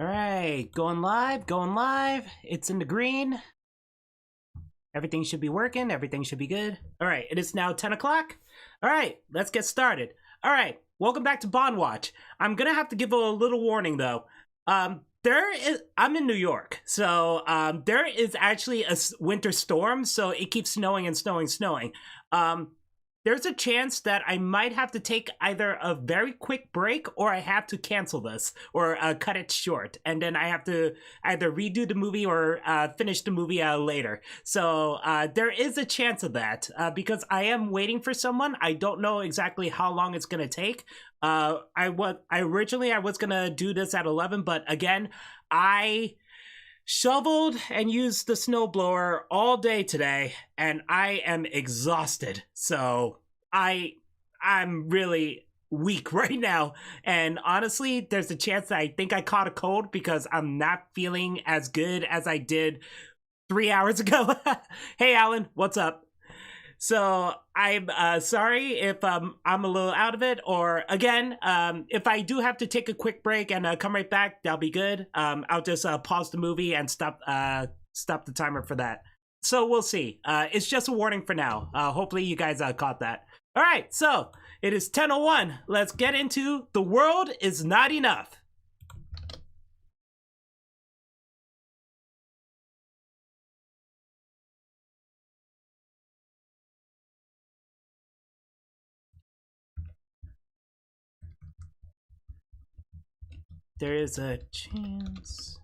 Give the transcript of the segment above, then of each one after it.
All right, going live, going live. It's in the green. Everything should be working. Everything should be good. All right, it is now 10 o'clock. All right, let's get started. All right, welcome back to Bondwatch. I'm going to have to give a little warning though. I'm in New York, so there is actually a winter storm, so it keeps snowing and snowing. Um, there's a chance that I might have to take either a very quick break or I have to cancel this or cut it short. And then I have to either redo the movie or finish the movie later. So there is a chance of that because I am waiting for someone. I don't know exactly how long it's going to take. I was going to do this at 11, but again, I shoveled and used the snowblower all day today and I am exhausted. So I'm really weak right now, and honestly there's a chance that I think I caught a cold because I'm not feeling as good as I did 3 hours ago. Hey Alan, what's up? So I'm sorry if I'm a little out of it, or again, if I do have to take a quick break and come right back, that'll be good. I'll just pause the movie and stop the timer for that. So we'll see. It's just a warning for now. Hopefully you guys caught that. All right, so it is 10:01. Let's get into The World Is Not Enough. There is a chance.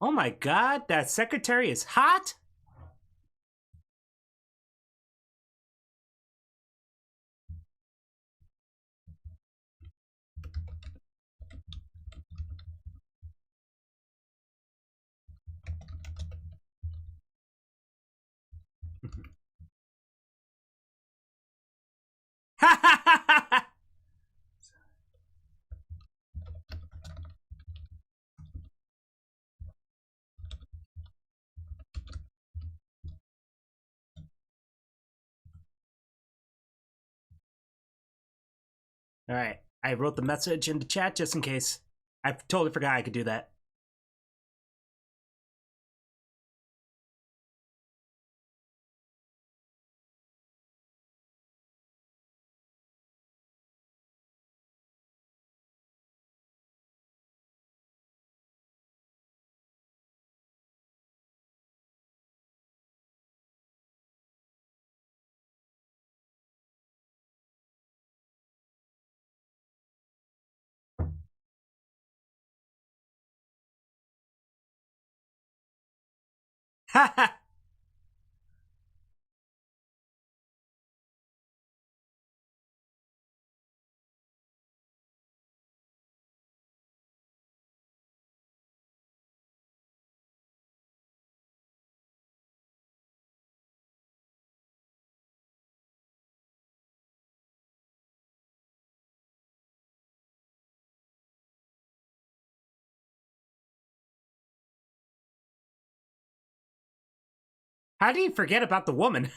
Oh my god, that secretary is hot? All right, I wrote the message in the chat just in case. I totally forgot I could do that. How do you forget about the woman?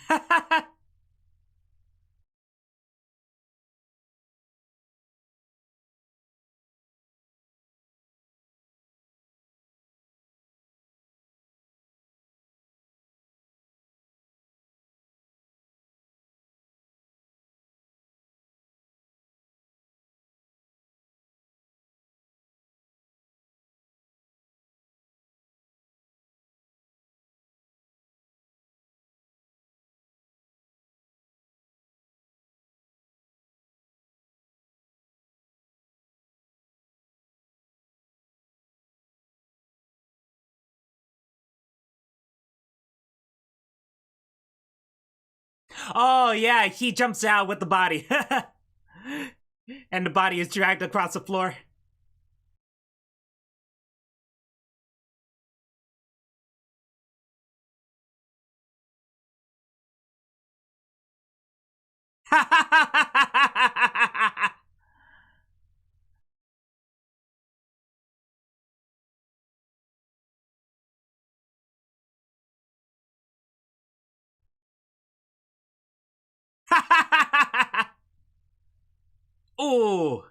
Oh yeah, he jumps out with the body. And the body is dragged across the floor. Ooh.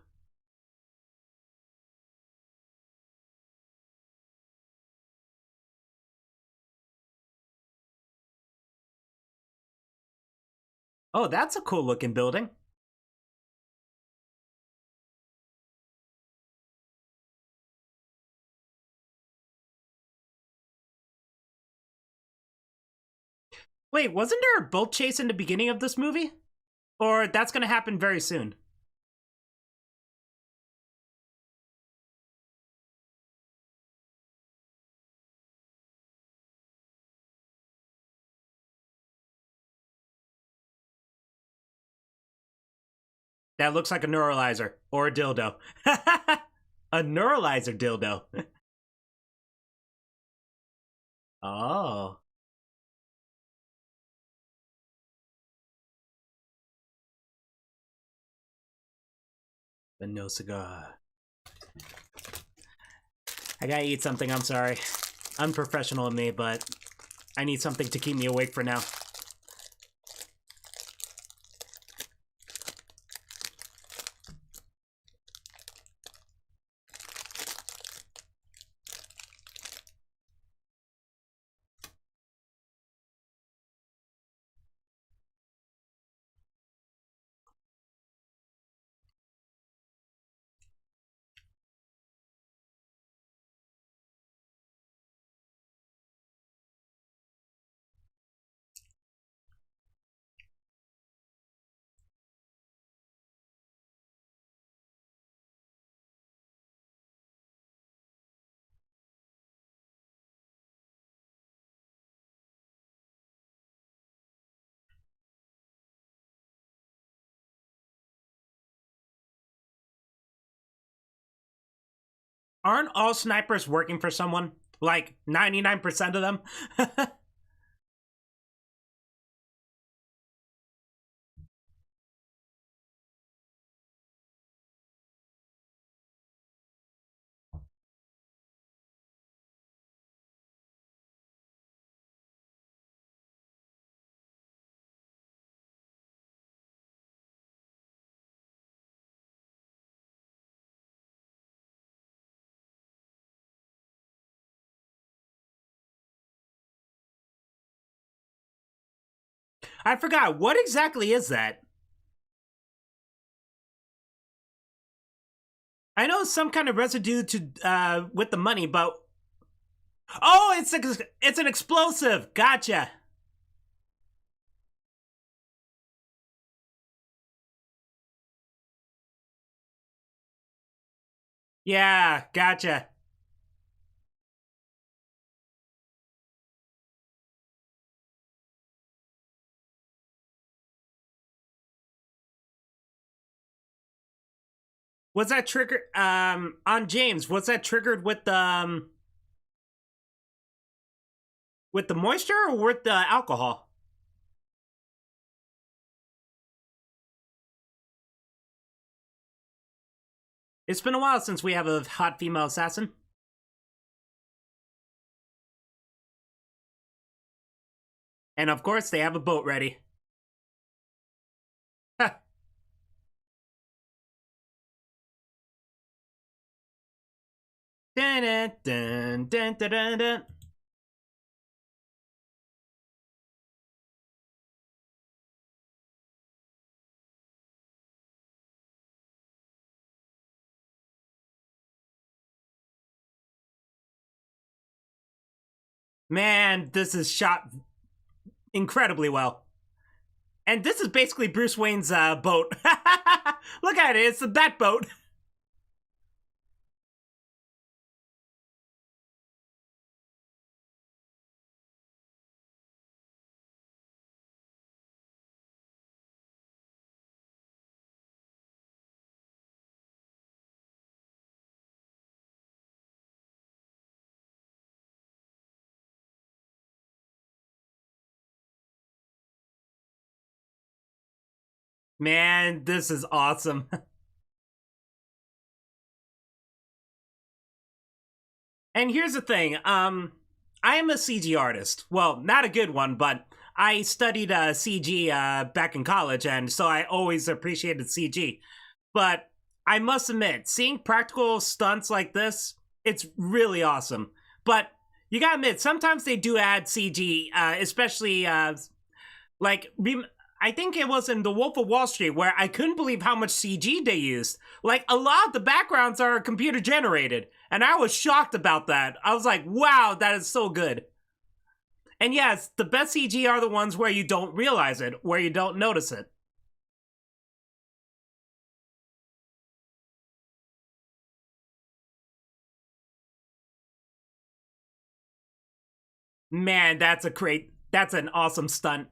Oh, that's a cool looking building. Wait, wasn't there a boat chase in the beginning of this movie? Or that's gonna happen very soon? That looks like a neuralizer or a dildo. A neuralizer dildo. Oh, but no cigar. I gotta eat something, I'm sorry. Unprofessional of me, but I need something to keep me awake for now. Aren't all snipers working for someone? Like 99% of them? I forgot. What exactly is that? I know it's some kind of residue to with the money, but oh, it's an explosive. Gotcha. Yeah, gotcha. Was that triggered on James? Was that triggered with the moisture or with the alcohol? It's been a while since we have a hot female assassin. And of course, they have a boat ready. Dun, dun, dun, dun, dun, dun, dun. Man, this is shot incredibly well. And this is basically Bruce Wayne's boat. Look at it, it's the Bat boat. Man, this is awesome. And here's the thing, I am a CG artist. Well, not a good one, but I studied CG back in college, and so I always appreciated CG. But I must admit, seeing practical stunts like this, it's really awesome. But you gotta admit, sometimes they do add CG, especially like I think it was in The Wolf of Wall Street where I couldn't believe how much CG they used. Like a lot of the backgrounds are computer generated, and I was shocked about that. I was like, "Wow, that is so good." And yes, the best CG are the ones where you don't realize it, where you don't notice it. Man, that's an awesome stunt.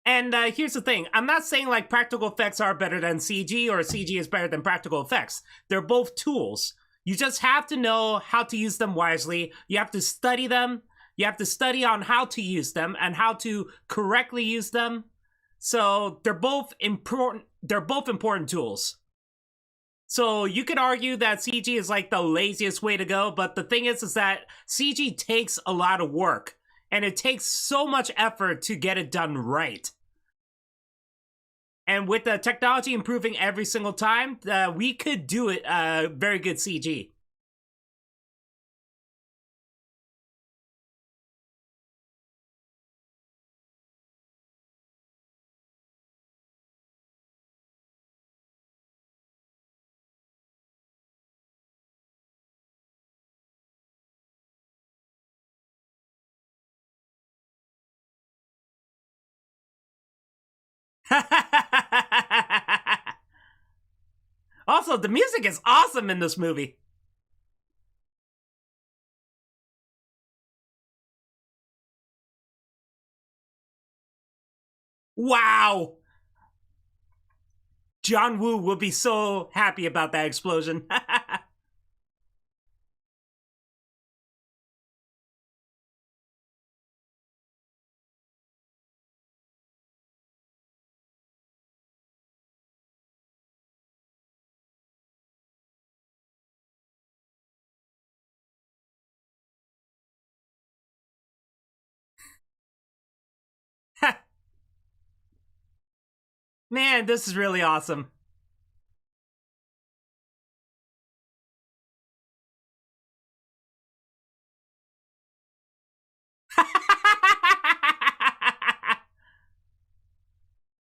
And here's the thing, I'm not saying like practical effects are better than CG or CG is better than practical effects. They're both tools. You just have to know how to use them wisely. You have to study them. You have to study on how to use them and how to correctly use them. So they're both important. They're both important tools. So you could argue that CG is like the laziest way to go, but the thing is that CG takes a lot of work and it takes so much effort to get it done right. And with the technology improving every single time, we could do it very good CG. Also, the music is awesome in this movie. Wow. John Woo will be so happy about that explosion. Man, this is really awesome.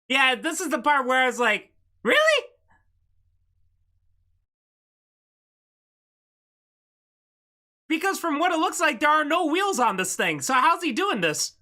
Yeah, this is the part where I was like, really? Because from what it looks like, there are no wheels on this thing. So how's he doing this?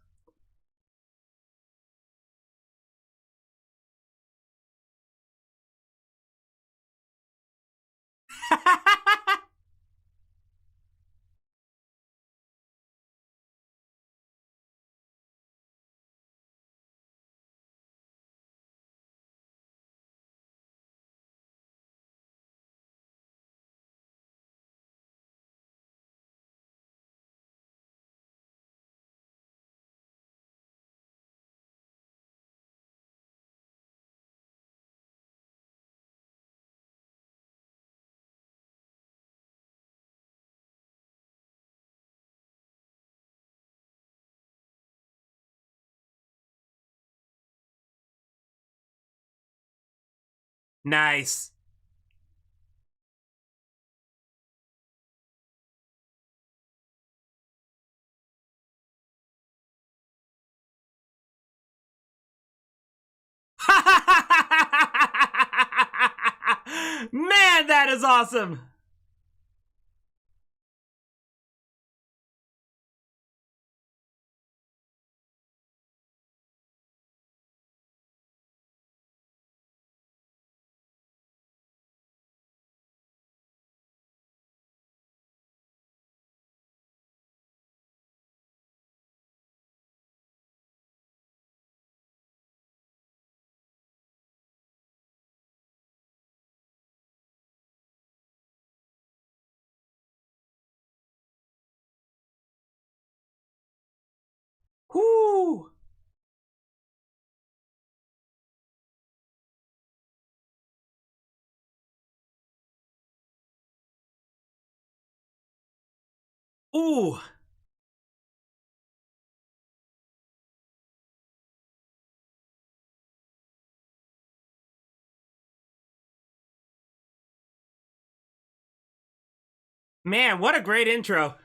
Nice. Man, that is awesome. Ooh. Man, what a great intro.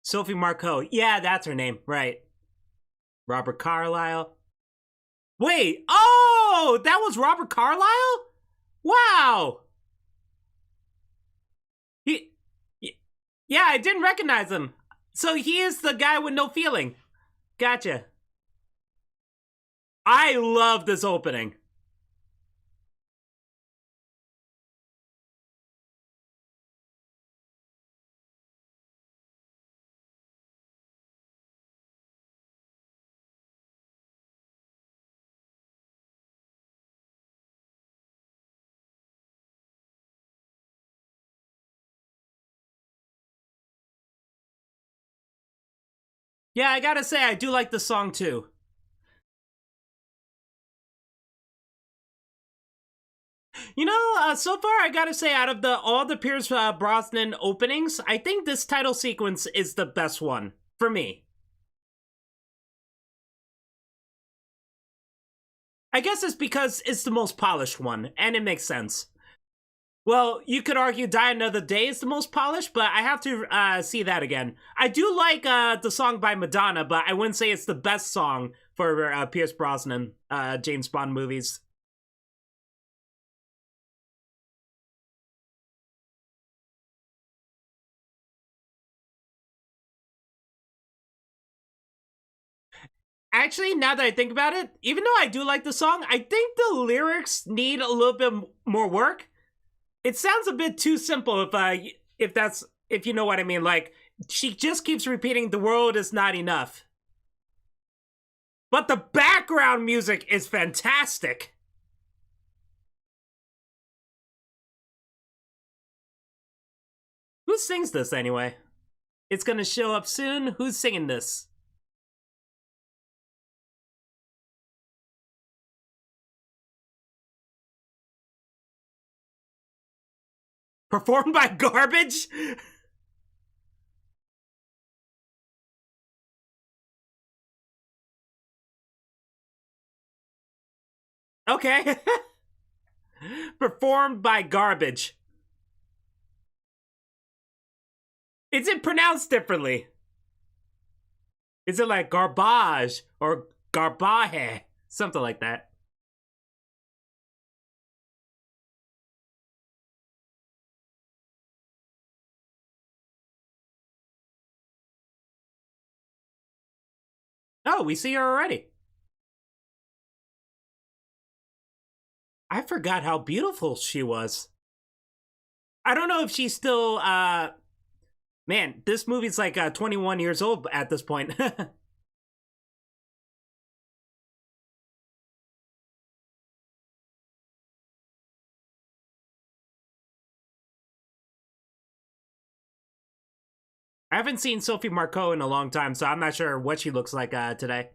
Sophie Marceau. Yeah, that's her name. Right. Robert Carlyle. Wait. Oh, that was Robert Carlyle? Wow. He. Yeah, I didn't recognize him. So he is the guy with no feeling. Gotcha. I love this opening. Yeah, I gotta say, I do like the song too. You know, so far I gotta say, out of all the Pierce Brosnan openings, I think this title sequence is the best one for me. I guess it's because it's the most polished one, and it makes sense. Well, you could argue Die Another Day is the most polished, but I have to see that again. I do like the song by Madonna, but I wouldn't say it's the best song for Pierce Brosnan James Bond movies. Actually, now that I think about it, even though I do like the song, I think the lyrics need a little bit more work. It sounds a bit too simple if you know what I mean. Like, she just keeps repeating the world is not enough. But the background music is fantastic. Who sings this anyway? It's gonna show up soon. Who's singing this? Performed by Garbage? Okay. Performed by Garbage. Is it pronounced differently? Is it like garbage or garbaje? Something like that. Oh, we see her already. I forgot how beautiful she was. I don't know if she's still man, this movie's like 21 years old at this point. I haven't seen Sophie Marceau in a long time, so I'm not sure what she looks like today.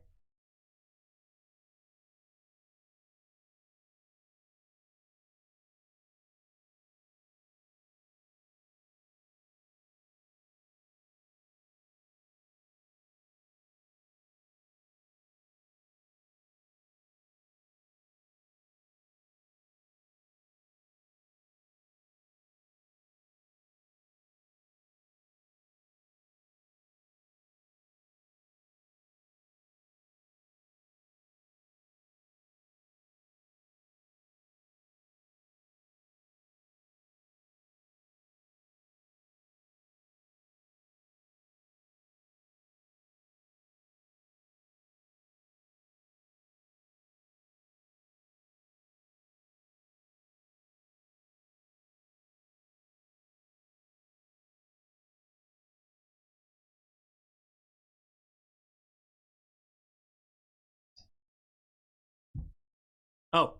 Oh,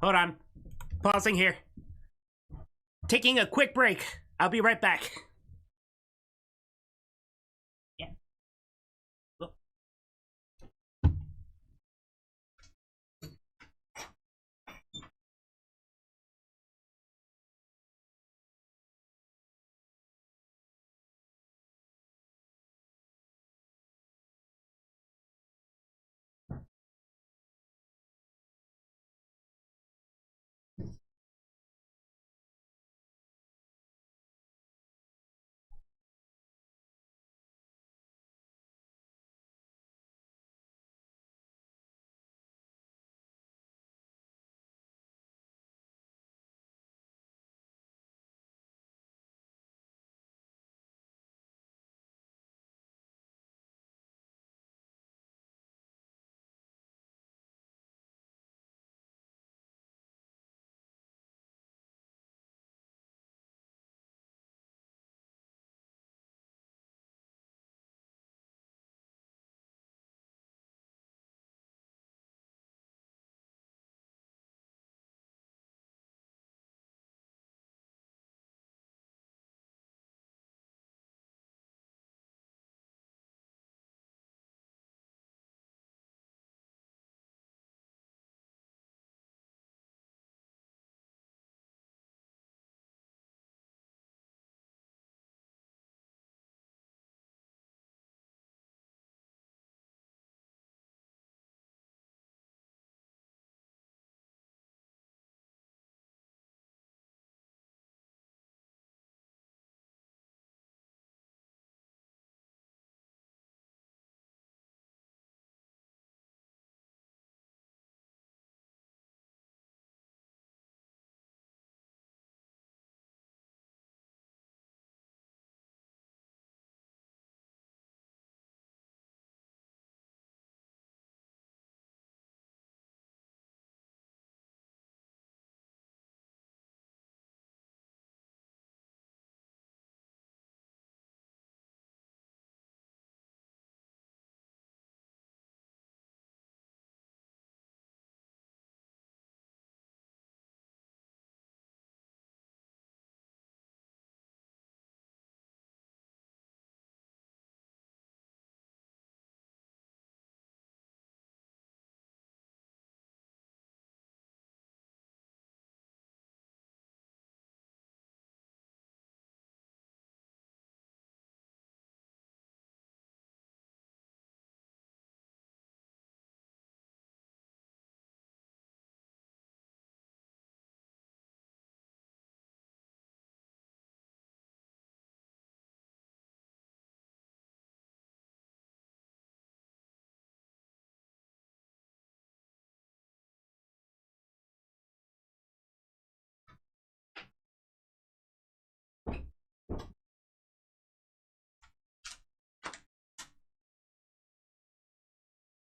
hold on. Pausing here. Taking a quick break. I'll be right back. Yeah.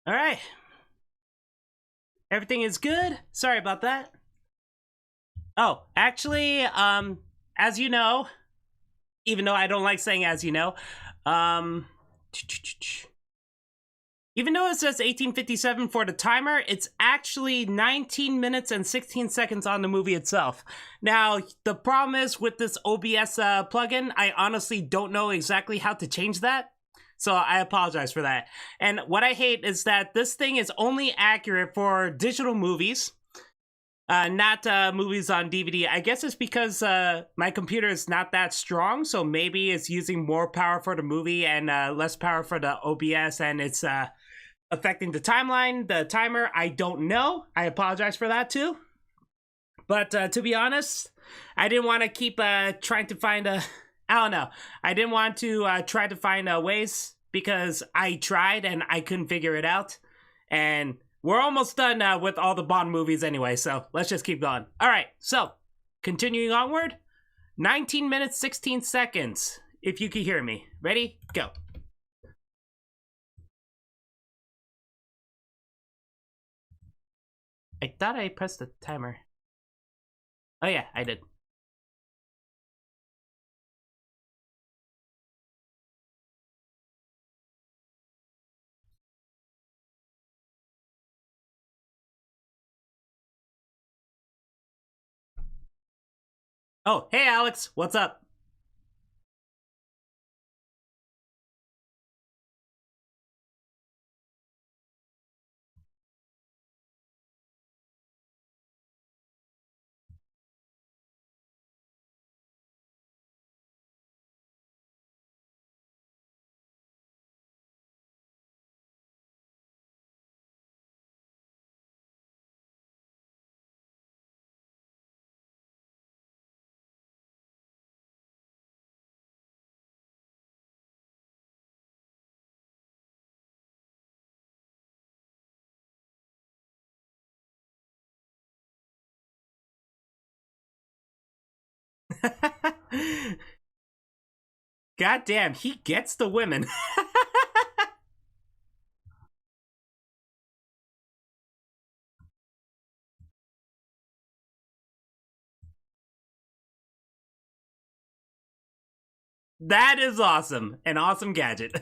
All right. Everything is good. Sorry about that. Oh, actually, as you know, even though I don't like saying as you know, um, even though it says 1857 for the timer, it's actually 19 minutes and 16 seconds on the movie itself. Now, the problem is with this OBS plugin, I honestly don't know exactly how to change that. So I apologize for that. And what I hate is that this thing is only accurate for digital movies, not movies on DVD. I guess it's because my computer is not that strong, so maybe it's using more power for the movie and less power for the OBS, and it's affecting the timeline, the timer. I don't know. I apologize for that too. But to be honest, I didn't want to keep trying to find a. I don't know. I didn't want to try to find ways because I tried and I couldn't figure it out. And we're almost done with all the Bond movies anyway, so let's just keep going. All right, so continuing onward, 19 minutes, 16 seconds, if you can hear me. Ready? Go. I thought I pressed the timer. Oh yeah, I did. Oh, hey Alex, what's up? God damn, he gets the women. That is awesome. An awesome gadget.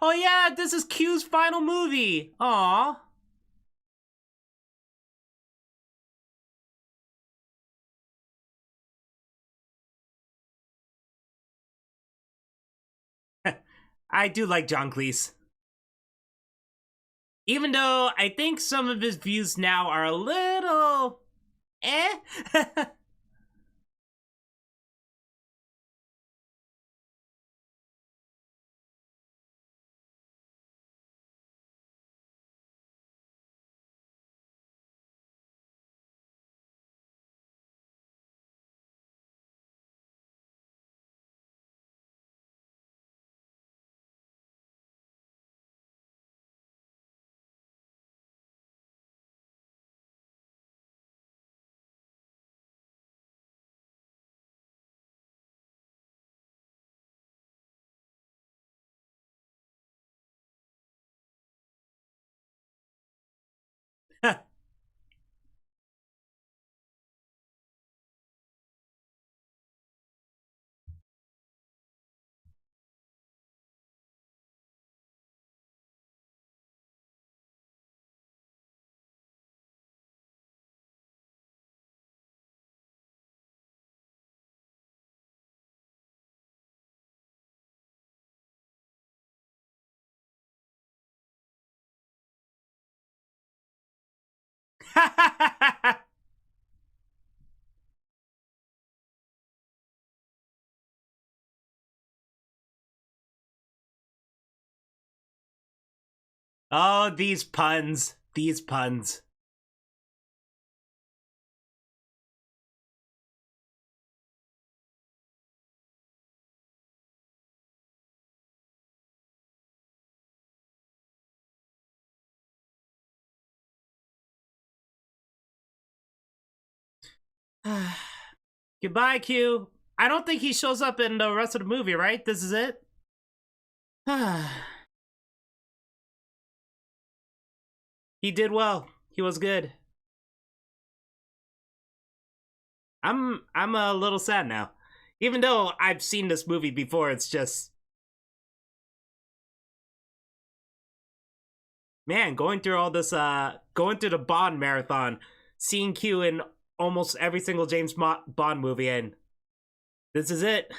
Oh yeah, this is Q's final movie. Aw. I do like John Cleese. Even though I think some of his views now are a little eh. Oh, these puns. These puns. Goodbye, Q. I don't think he shows up in the rest of the movie, right? This is it? He did well. He was good. I'm a little sad now. Even though I've seen this movie before, it's just man, going through all this going through the Bond marathon, seeing Q in almost every single James Bond movie, and this is it.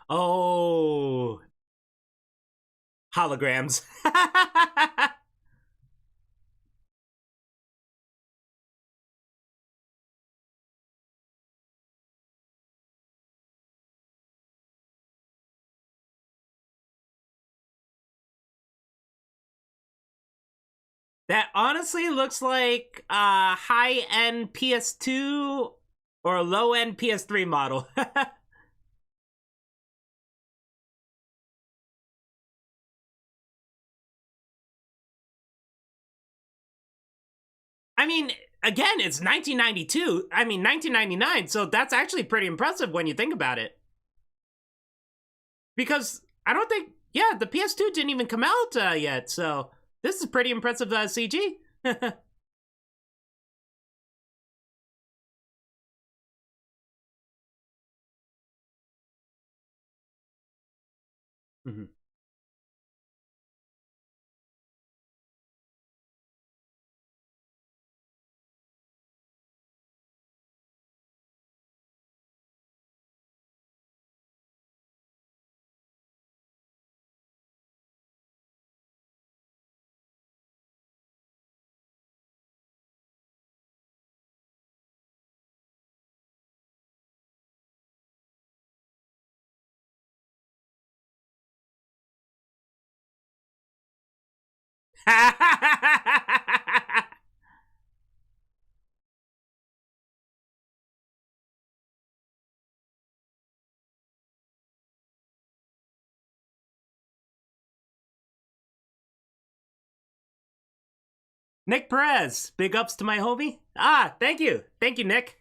Oh, holograms. That honestly looks like a high end PS2 or a low end PS3 model. I mean, again, it's 1992. I mean, 1999. So that's actually pretty impressive when you think about it. Because I don't think, yeah, the PS2 didn't even come out yet. So this is pretty impressive CG. Mhm. Nick Perez, big ups to my homie. Ah, thank you. Thank you, Nick.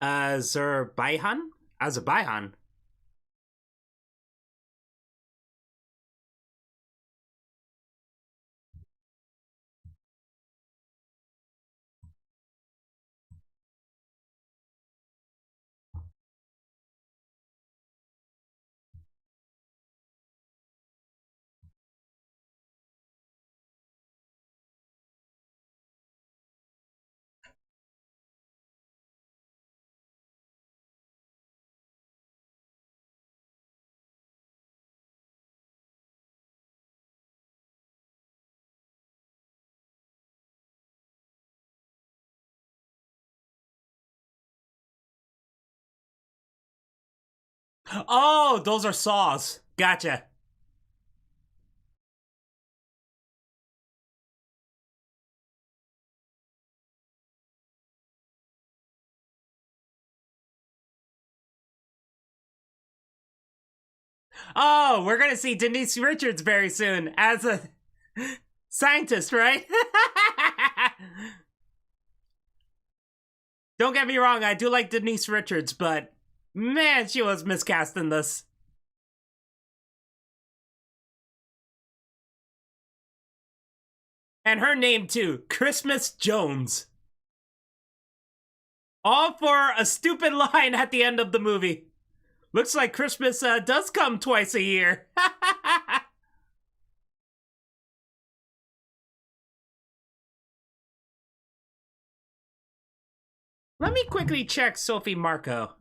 Azerbaijan? Azerbaijan. Oh, those are saws. Gotcha. Oh, we're gonna see Denise Richards very soon as a scientist, right? Don't get me wrong, I do like Denise Richards, but man, she was miscast in this. And her name too, Christmas Jones. All for a stupid line at the end of the movie. Looks like Christmas does come twice a year. Let me quickly check Sophie Marco.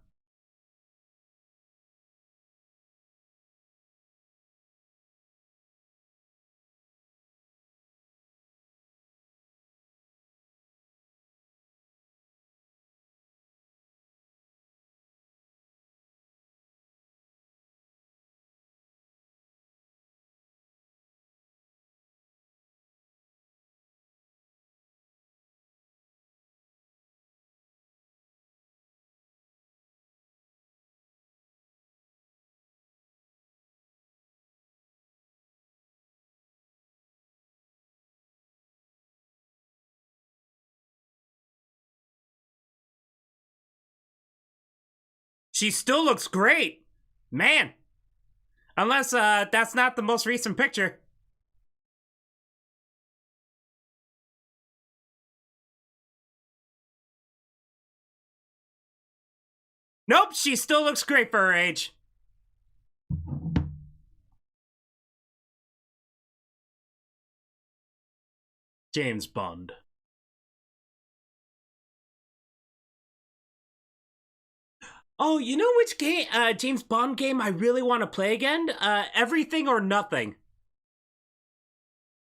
She still looks great. Man. Unless that's not the most recent picture. Nope, she still looks great for her age. James Bond. Oh, you know which game, James Bond game I really want to play again? Everything or Nothing.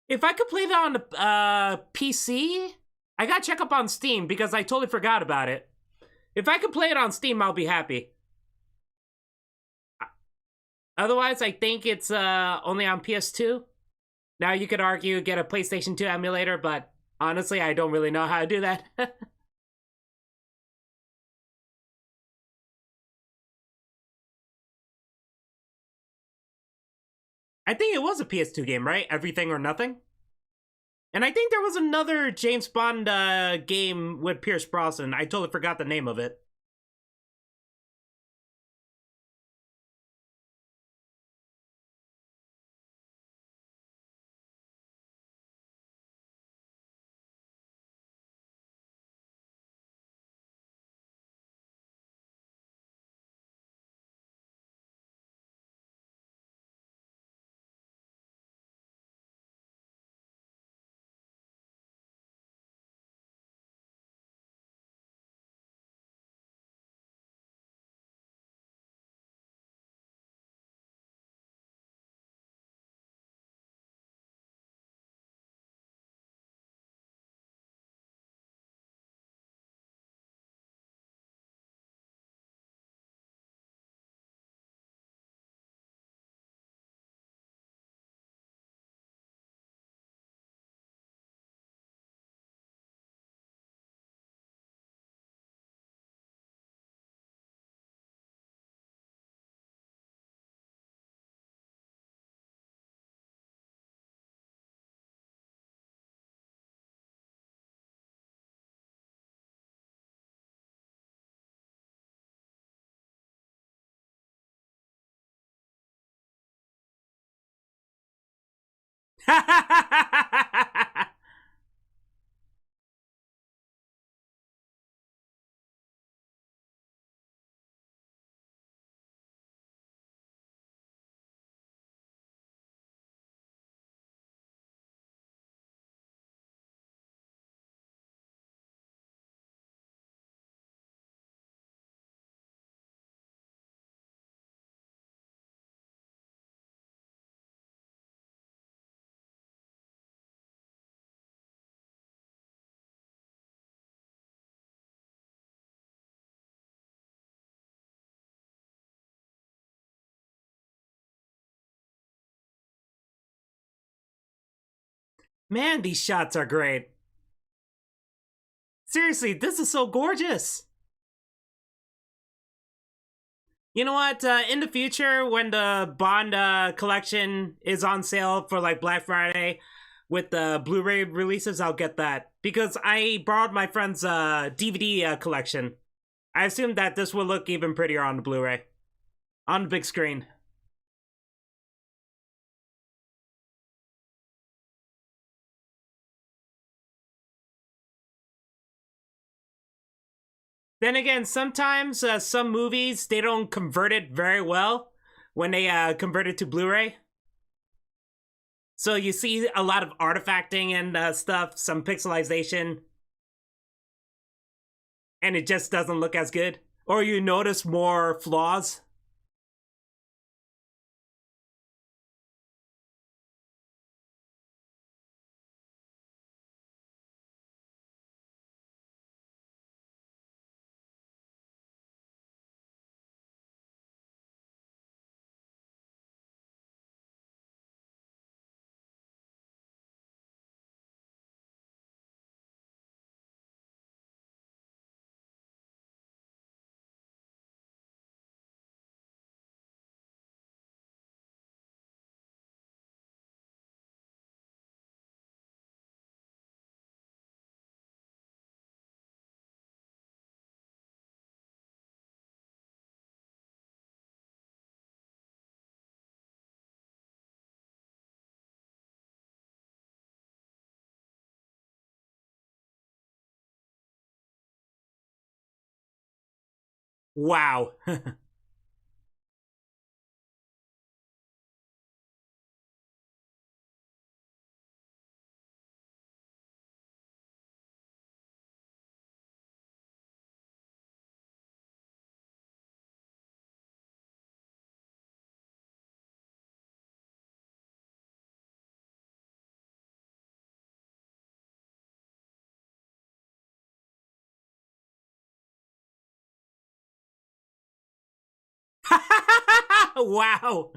If I could play that on the PC, I gotta check up on Steam because I totally forgot about it. If I could play it on Steam, I'll be happy. Otherwise, I think it's only on PS2. Now you could argue get a PlayStation 2 emulator, but honestly, I don't really know how to do that. I think it was a PS2 game, right? Everything or Nothing? And I think there was another James Bond game with Pierce Brosnan. I totally forgot the name of it. Man, these shots are great. Seriously, this is so gorgeous. You know what? In the future, when the Bond collection is on sale for like Black Friday with the Blu-ray releases, I'll get that because I borrowed my friend's DVD collection. I assume that this will look even prettier on the Blu-ray, on the big screen. Then again, sometimes some movies they don't convert it very well when they convert it to Blu-ray. So you see a lot of artifacting and stuff, some pixelization, and it just doesn't look as good. Or you notice more flaws. Wow. Wow.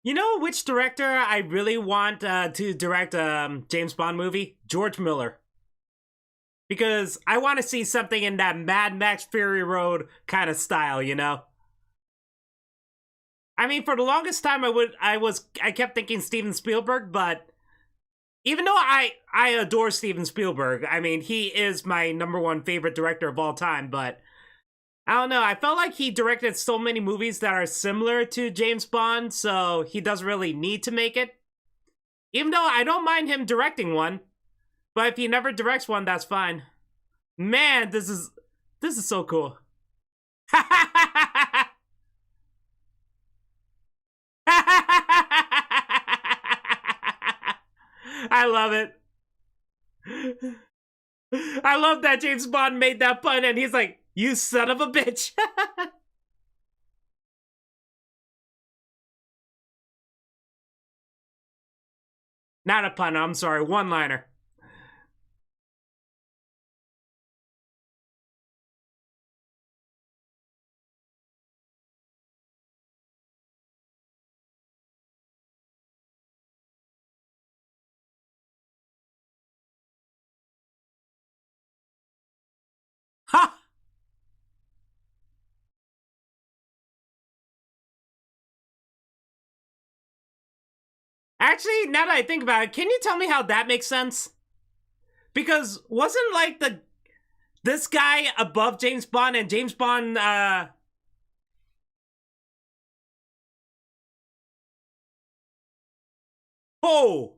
You know which director I really want to direct a James Bond movie? George Miller. Because I want to see something in that Mad Max Fury Road kind of style, you know? I mean, for the longest time, I kept thinking Steven Spielberg, but even though I adore Steven Spielberg, I mean, he is my number one favorite director of all time, but I don't know. I felt like he directed so many movies that are similar to James Bond, so he doesn't really need to make it. Even though I don't mind him directing one, but if he never directs one, that's fine. Man, this is so cool. I love it. I love that James Bond made that pun and he's like, "You son of a bitch." Not a pun, I'm sorry, one-liner. Ha! Actually, now that I think about it, can you tell me how that makes sense? Because wasn't like the this guy above James Bond and James Bond oh.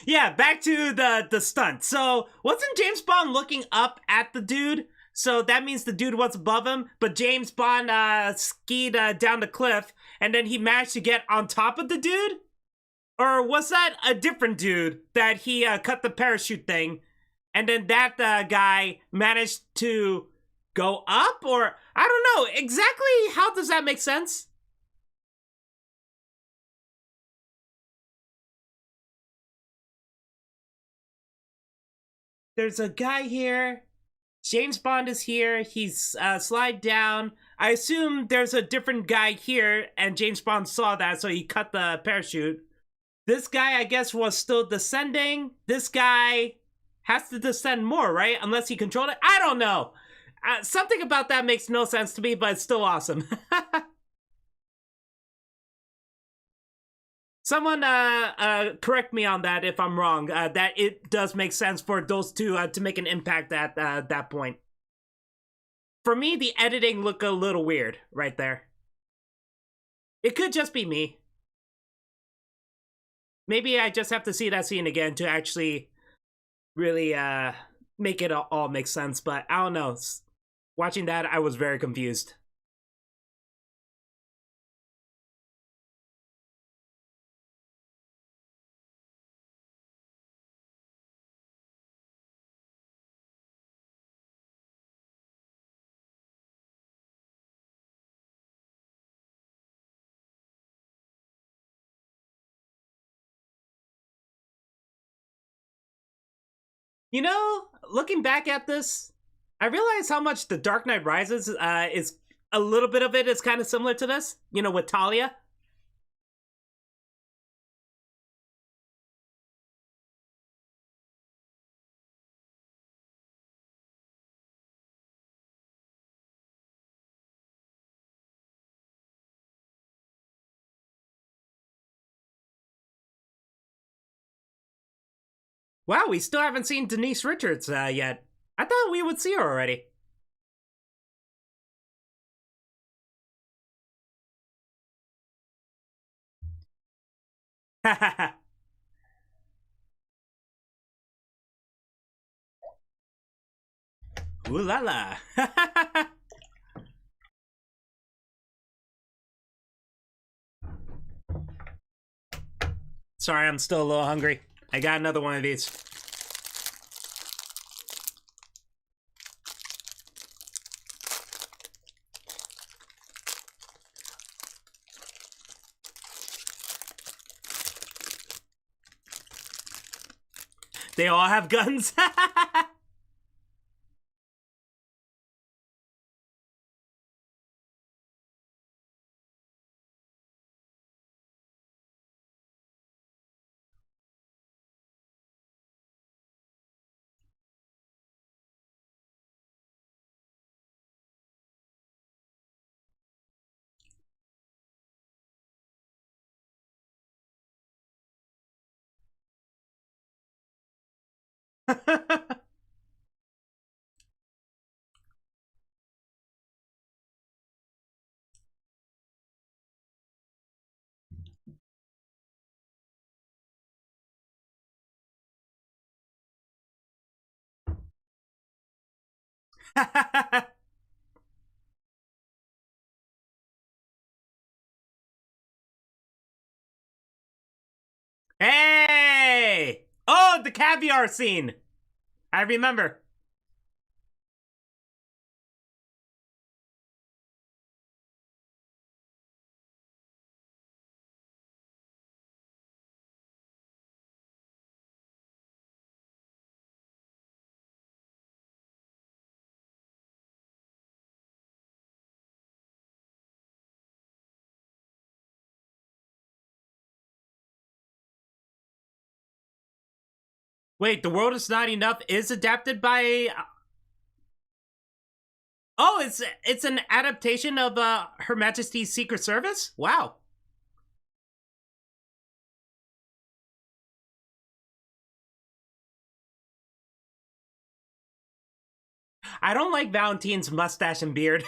Yeah, back to the stunt. So wasn't James Bond looking up at the dude? So that means the dude was above him, but James Bond skied down the cliff, and then he managed to get on top of the dude? Or was that a different dude that he cut the parachute thing, and then that guy managed to go up? Or I don't know exactly how does that make sense? There's a guy here. James Bond is here. He's slide down. I assume there's a different guy here, and James Bond saw that, so he cut the parachute. This guy, I guess, was still descending. This guy has to descend more, right? Unless he controlled it. I don't know. Something about that makes no sense to me, but it's still awesome. Someone correct me on that if I'm wrong. That it does make sense for those two to make an impact at that point. For me, the editing looked a little weird right there. It could just be me. Maybe I just have to see that scene again to actually really make it all make sense. But I don't know. Watching that, I was very confused. You know, looking back at this, I realize how much The Dark Knight Rises is a little bit of it is kind of similar to this. You know, with Talia. Wow, we still haven't seen Denise Richards yet. I thought we would see her already. Ooh la la. Sorry, I'm still a little hungry. I got another one of these. They all have guns. Hey! Oh, the caviar scene. I remember. Wait, The World Is Not Enough is adapted by. Oh, it's an adaptation of Her Majesty's Secret Service. Wow. I don't like Valentine's mustache and beard.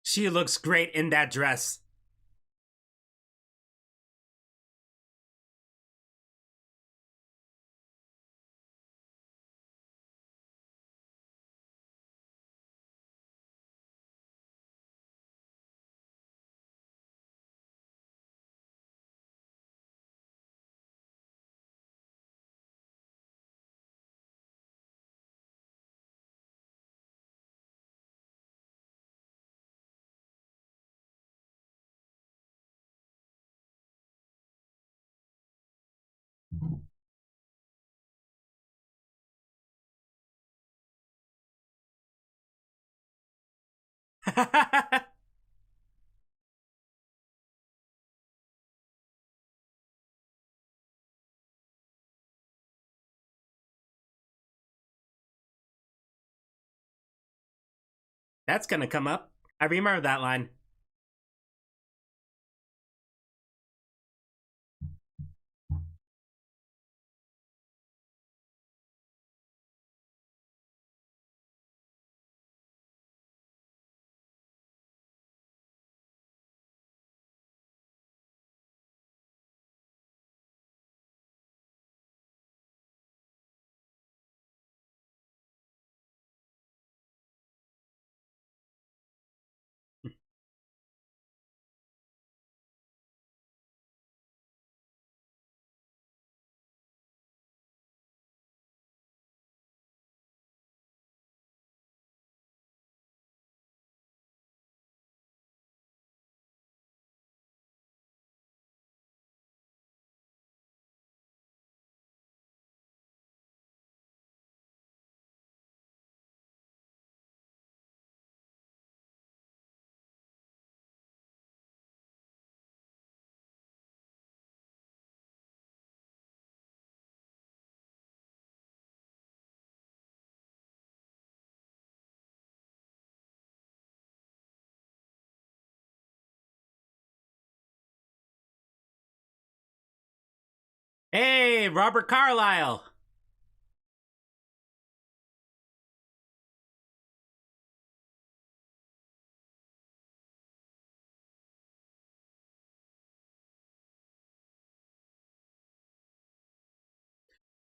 She looks great in that dress. That's gonna come up. I remember that line. Hey, Robert Carlyle.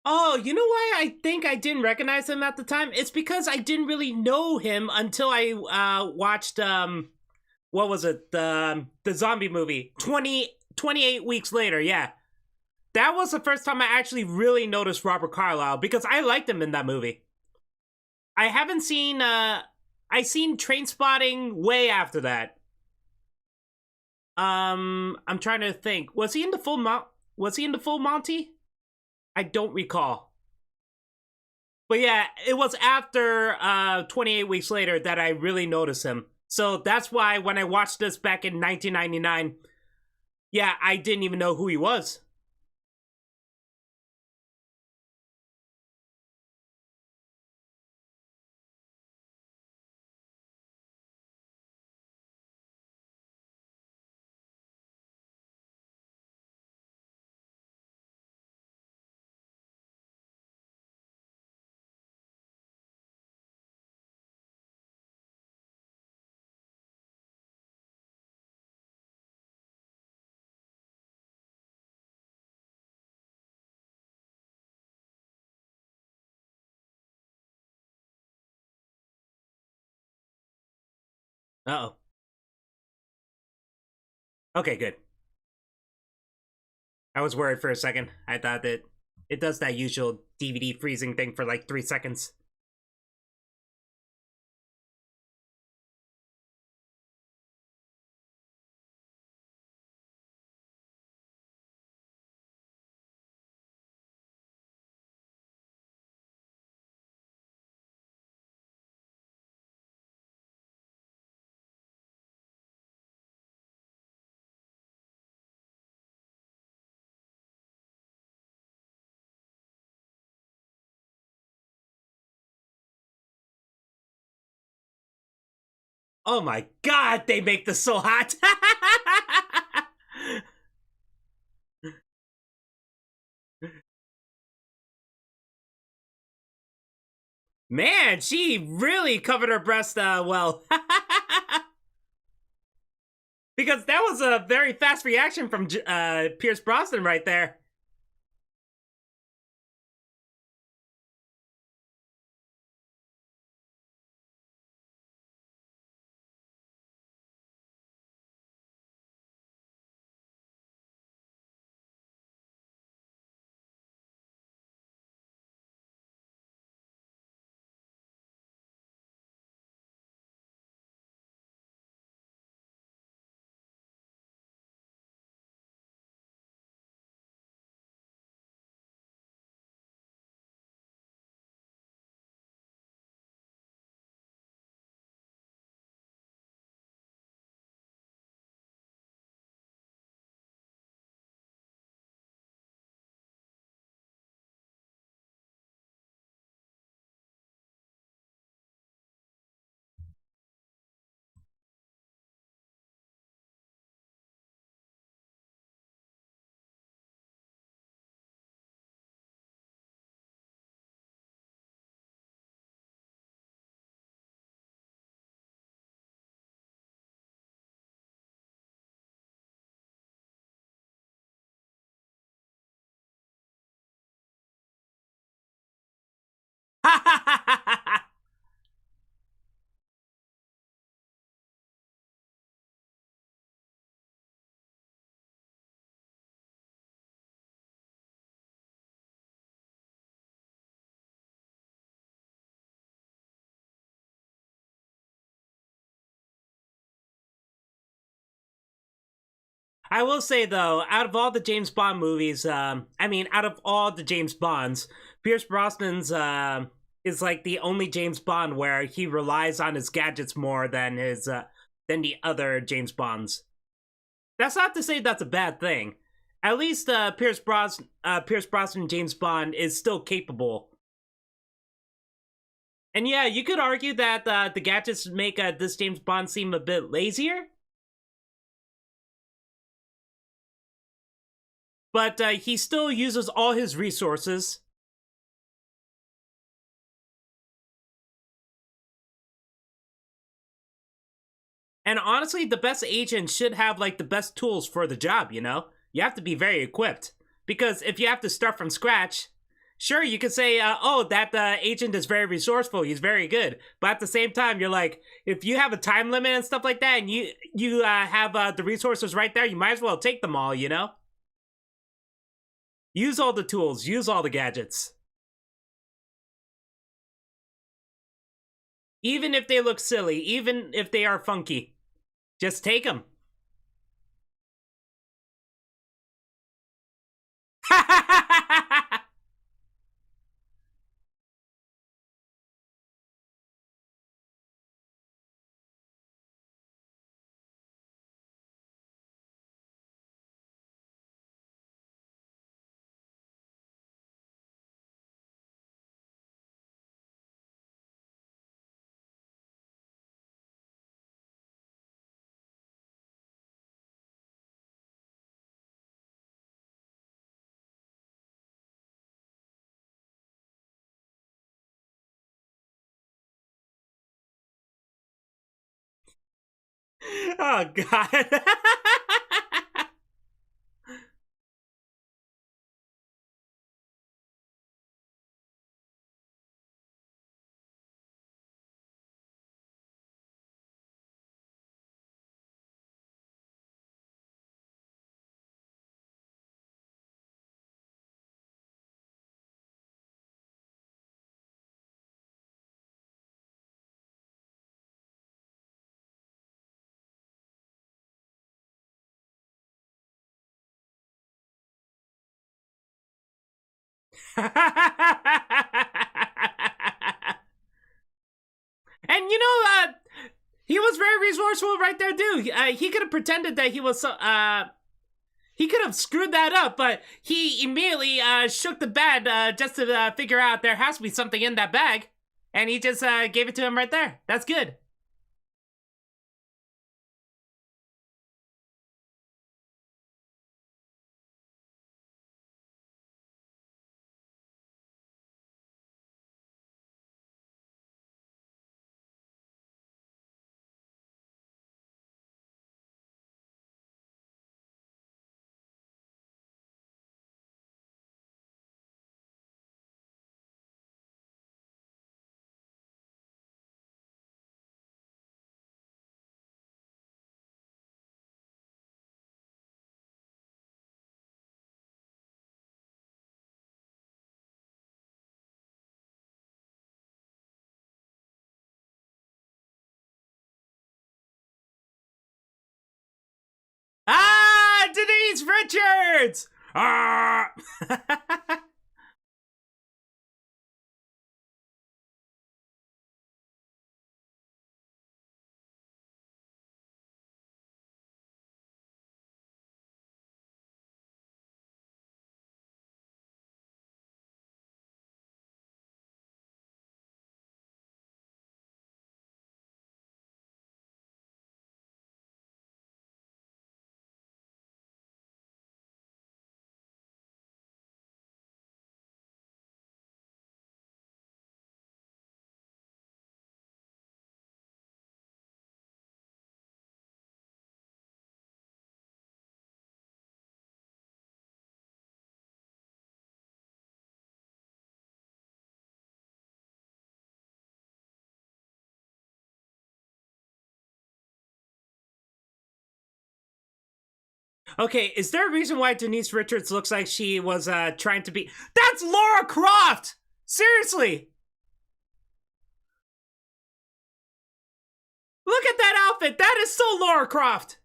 Oh, you know why I think I didn't recognize him at the time? It's because I didn't really know him until I watched what was it? The zombie movie. 28 weeks later, yeah. That was the first time I actually really noticed Robert Carlyle because I liked him in that movie. I haven't seen I seen Trainspotting way after that. I'm trying to think. Was he in the Full Monty? I don't recall. But yeah, it was after 28 weeks later that I really noticed him. So that's why when I watched this back in 1999, yeah, I didn't even know who he was. Uh-oh. Okay, good. I was worried for a second. I thought that it does that usual DVD freezing thing for like 3 seconds. Oh my god, they make this so hot! Man, she really covered her breast well. Because that was a very fast reaction from Pierce Brosnan right there. I will say though, out of all the James Bond movies, out of all the James Bonds, Pierce Brosnan's is like the only James Bond where he relies on his gadgets more than the other James Bonds. That's not to say that's a bad thing. At least Pierce Brosnan James Bond is still capable. And yeah, you could argue that the gadgets make this James Bond seem a bit lazier. But he still uses all his resources. And honestly, the best agent should have like the best tools for the job, you know? You have to be very equipped. Because if you have to start from scratch, Sure, you could say, oh, that agent is very resourceful. He's very good. But at the same time, you're like, if you have a time limit and stuff like that, and you have the resources right there, you might as well take them all. You know, use all the tools, use all the gadgets, even if they look silly, even if they are funky. Just take them. Oh God. And he was very resourceful right there, too. He could have pretended that he was he could have screwed that up, but he immediately shook the bed just to figure out there has to be something in that bag, and he just gave it to him right there. That's good. Ah, Denise Richards! Ah! Okay, is there a reason why Denise Richards looks like she was trying to be? That's Laura Croft! Seriously! Look at that outfit! That is so Laura Croft!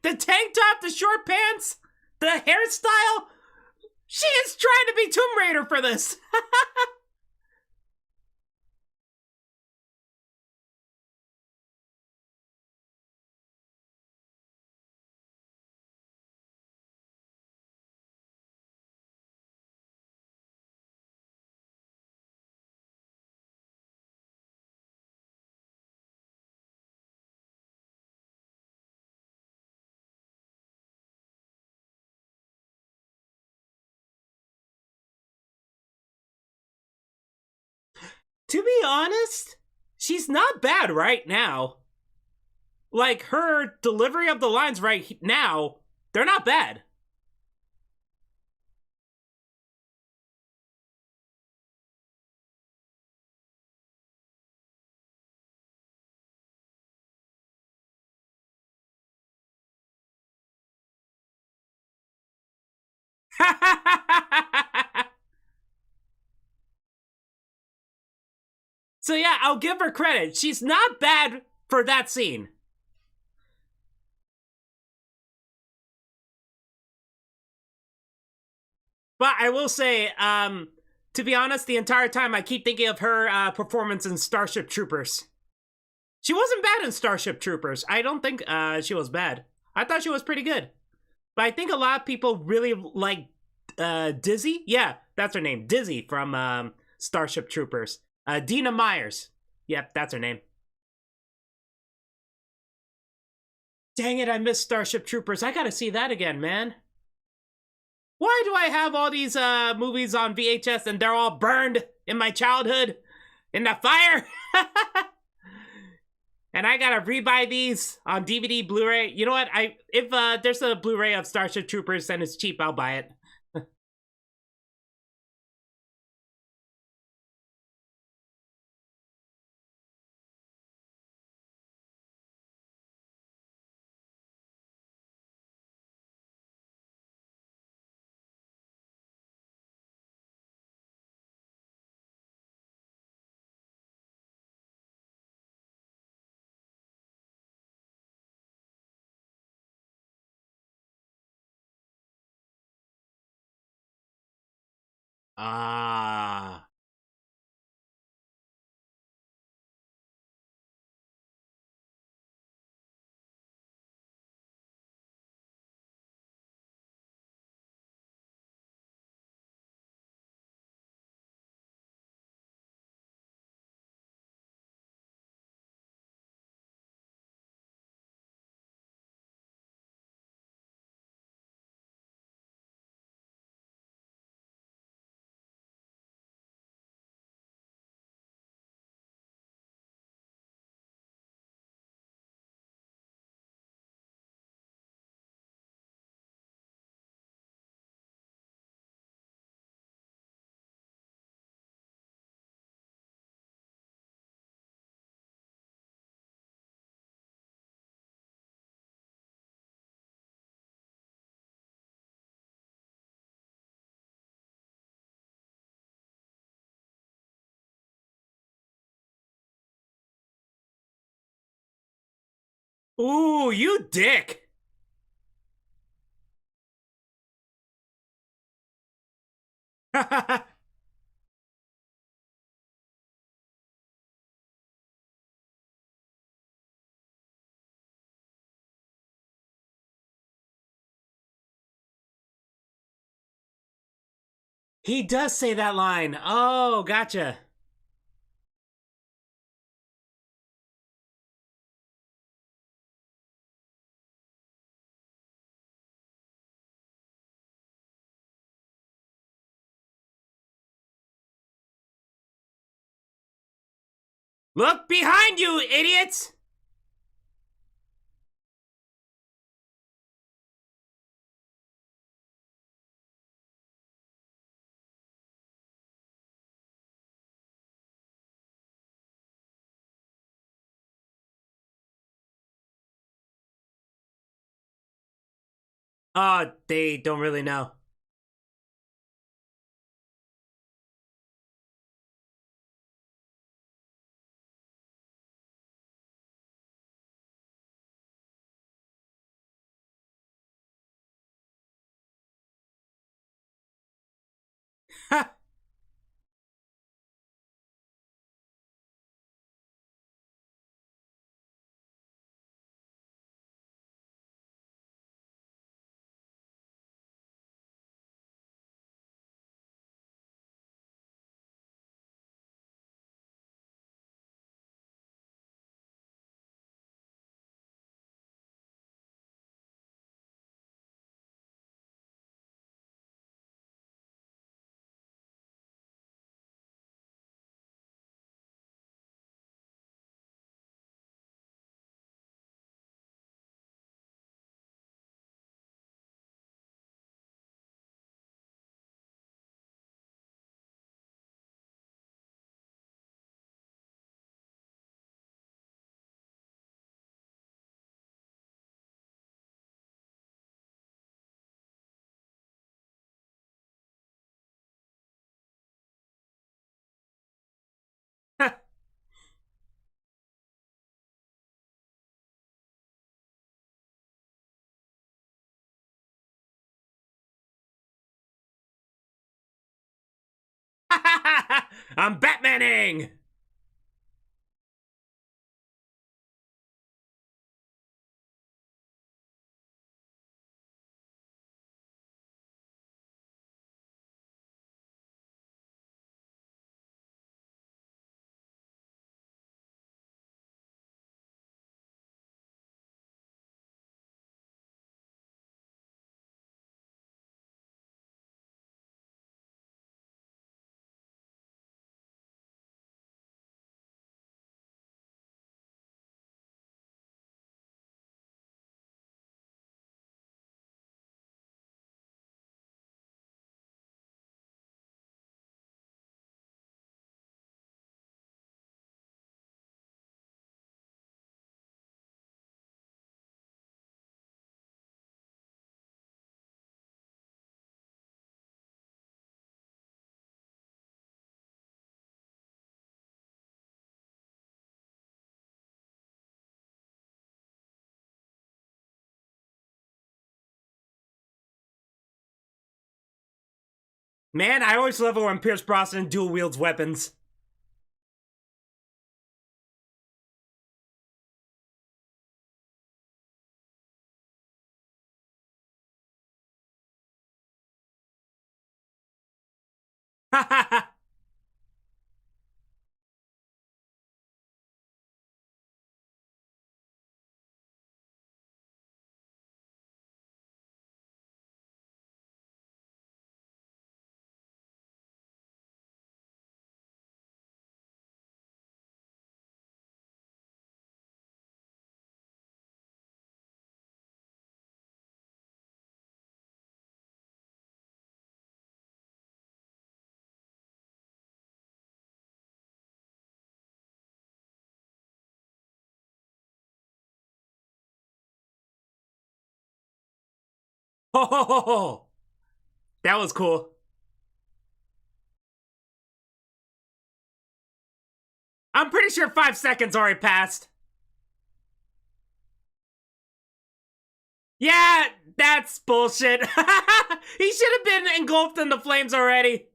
The tank top, the short pants, the hairstyle. She is trying to be Tomb Raider for this. To be honest, she's not bad right now. Like, her delivery of the lines right now, they're not bad. So yeah, I'll give her credit. She's not bad for that scene. But I will say, to be honest, the entire time I keep thinking of her performance in Starship Troopers. She wasn't bad in Starship Troopers. I don't think she was bad. I thought she was pretty good. But I think a lot of people really like Dizzy. Yeah, that's her name. Dizzy from Starship Troopers. Dina Myers. Yep, that's her name. Dang it, I missed Starship Troopers. I gotta see that again, man. Why do I have all these movies on VHS and they're all burned in my childhood in the fire? And I gotta rebuy these on DVD, Blu-ray. You know what? If there's a Blu-ray of Starship Troopers and it's cheap, I'll buy it. Ah. Ooh, you dick. He does say that line. Oh, gotcha. Look behind you, idiots! They don't really know. I'm Batmaning! Man, I always love it when Pierce Brosnan dual wields weapons. Oh, that was cool. I'm pretty sure 5 seconds already passed. Yeah, that's bullshit. He should have been engulfed in the flames already.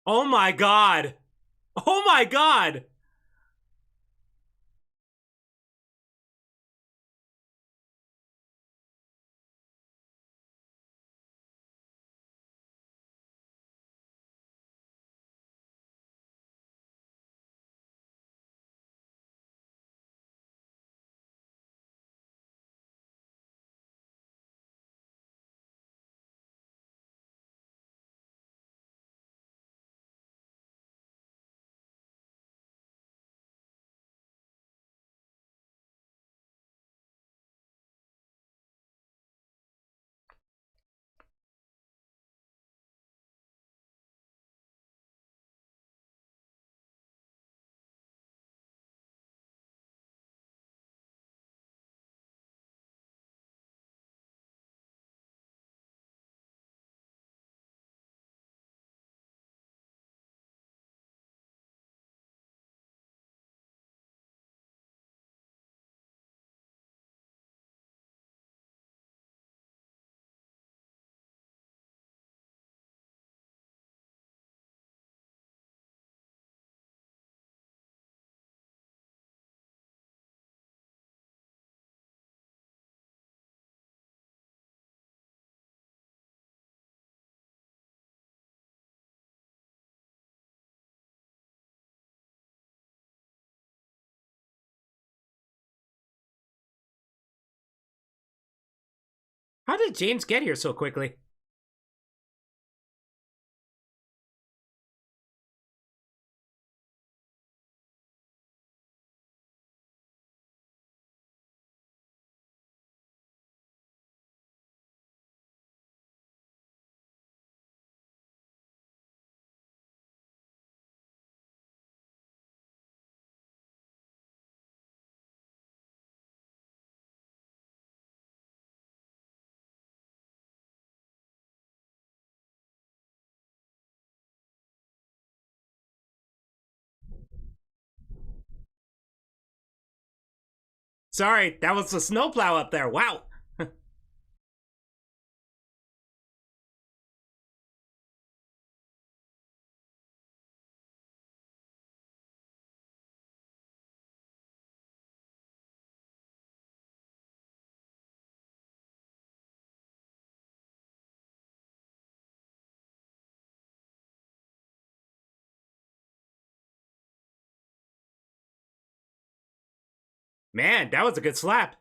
Oh my god. Oh my god. How did James get here so quickly? Sorry, that was the snowplow up there. Wow. Man, that was a good slap.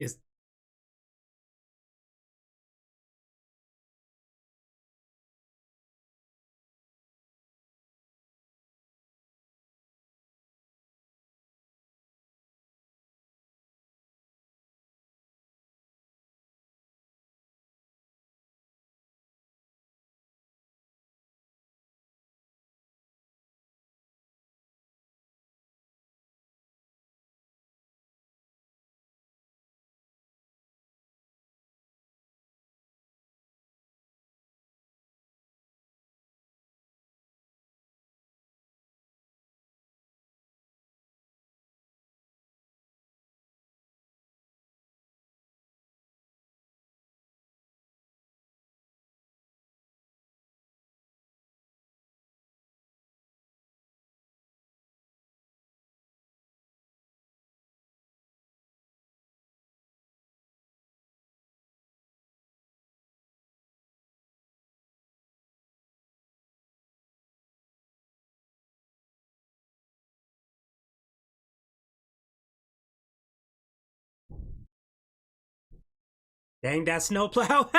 Is dang that snowplow?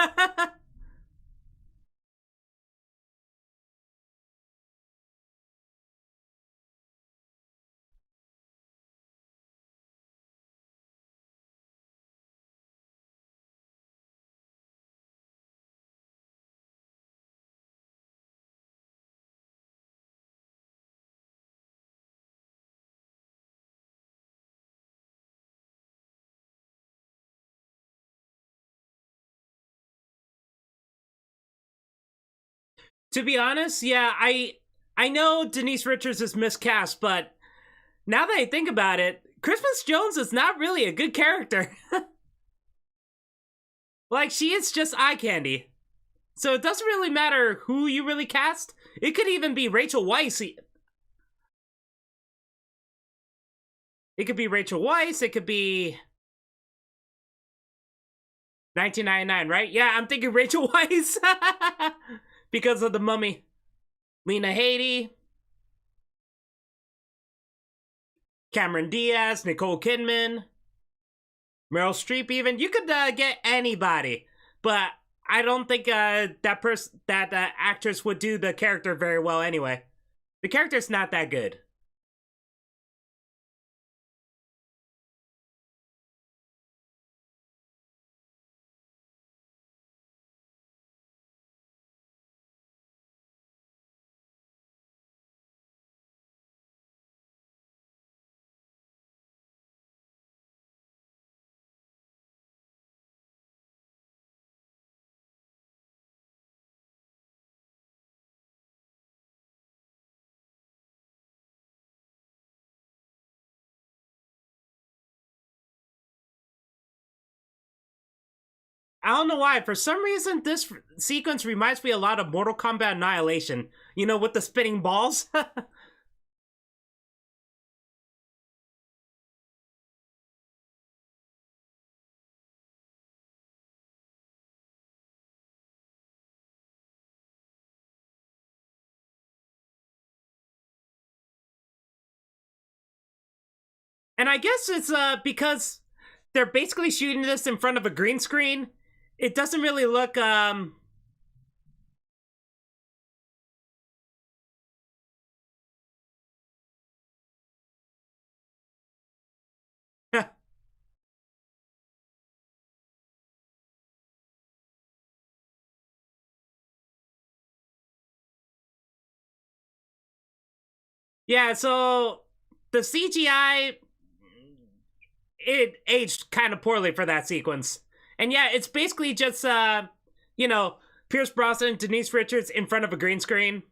To be honest, yeah, I know Denise Richards is miscast, but now that I think about it, Christmas Jones is not really a good character. Like, she is just eye candy. So it doesn't really matter who you really cast. It could even be Rachel Weisz. It could be Rachel Weisz. It could be 1999, right? Yeah, I'm thinking Rachel Weisz because of the Mummy. Lena Headey, Cameron Diaz, Nicole Kidman, Meryl Streep. Even you could get anybody, but I don't think that actress would do the character very well anyway. The character's not that good. I don't know why. For some reason, this sequence reminds me a lot of Mortal Kombat Annihilation. You know, with the spinning balls. And I guess it's because they're basically shooting this in front of a green screen. It doesn't really look yeah, so the CGI, it aged kind of poorly for that sequence. And yeah, it's basically just you know, Pierce Brosnan, Denise Richards in front of a green screen.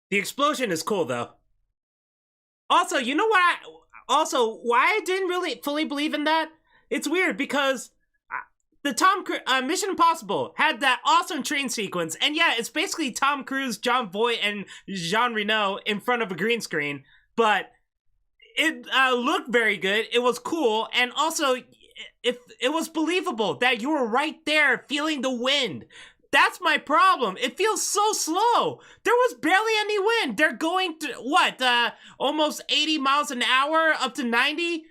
The explosion is cool though. Also, you know what? Also, why I didn't really fully believe in that? It's weird because the Mission Impossible had that awesome train sequence, and yeah, it's basically Tom Cruise, John Voight, and Jean Reno in front of a green screen, but it looked very good. It was cool, and also it was believable that you were right there feeling the wind. That's my problem. It feels so slow. There was barely any wind. They're going to what? Almost 80 miles an hour up to 90.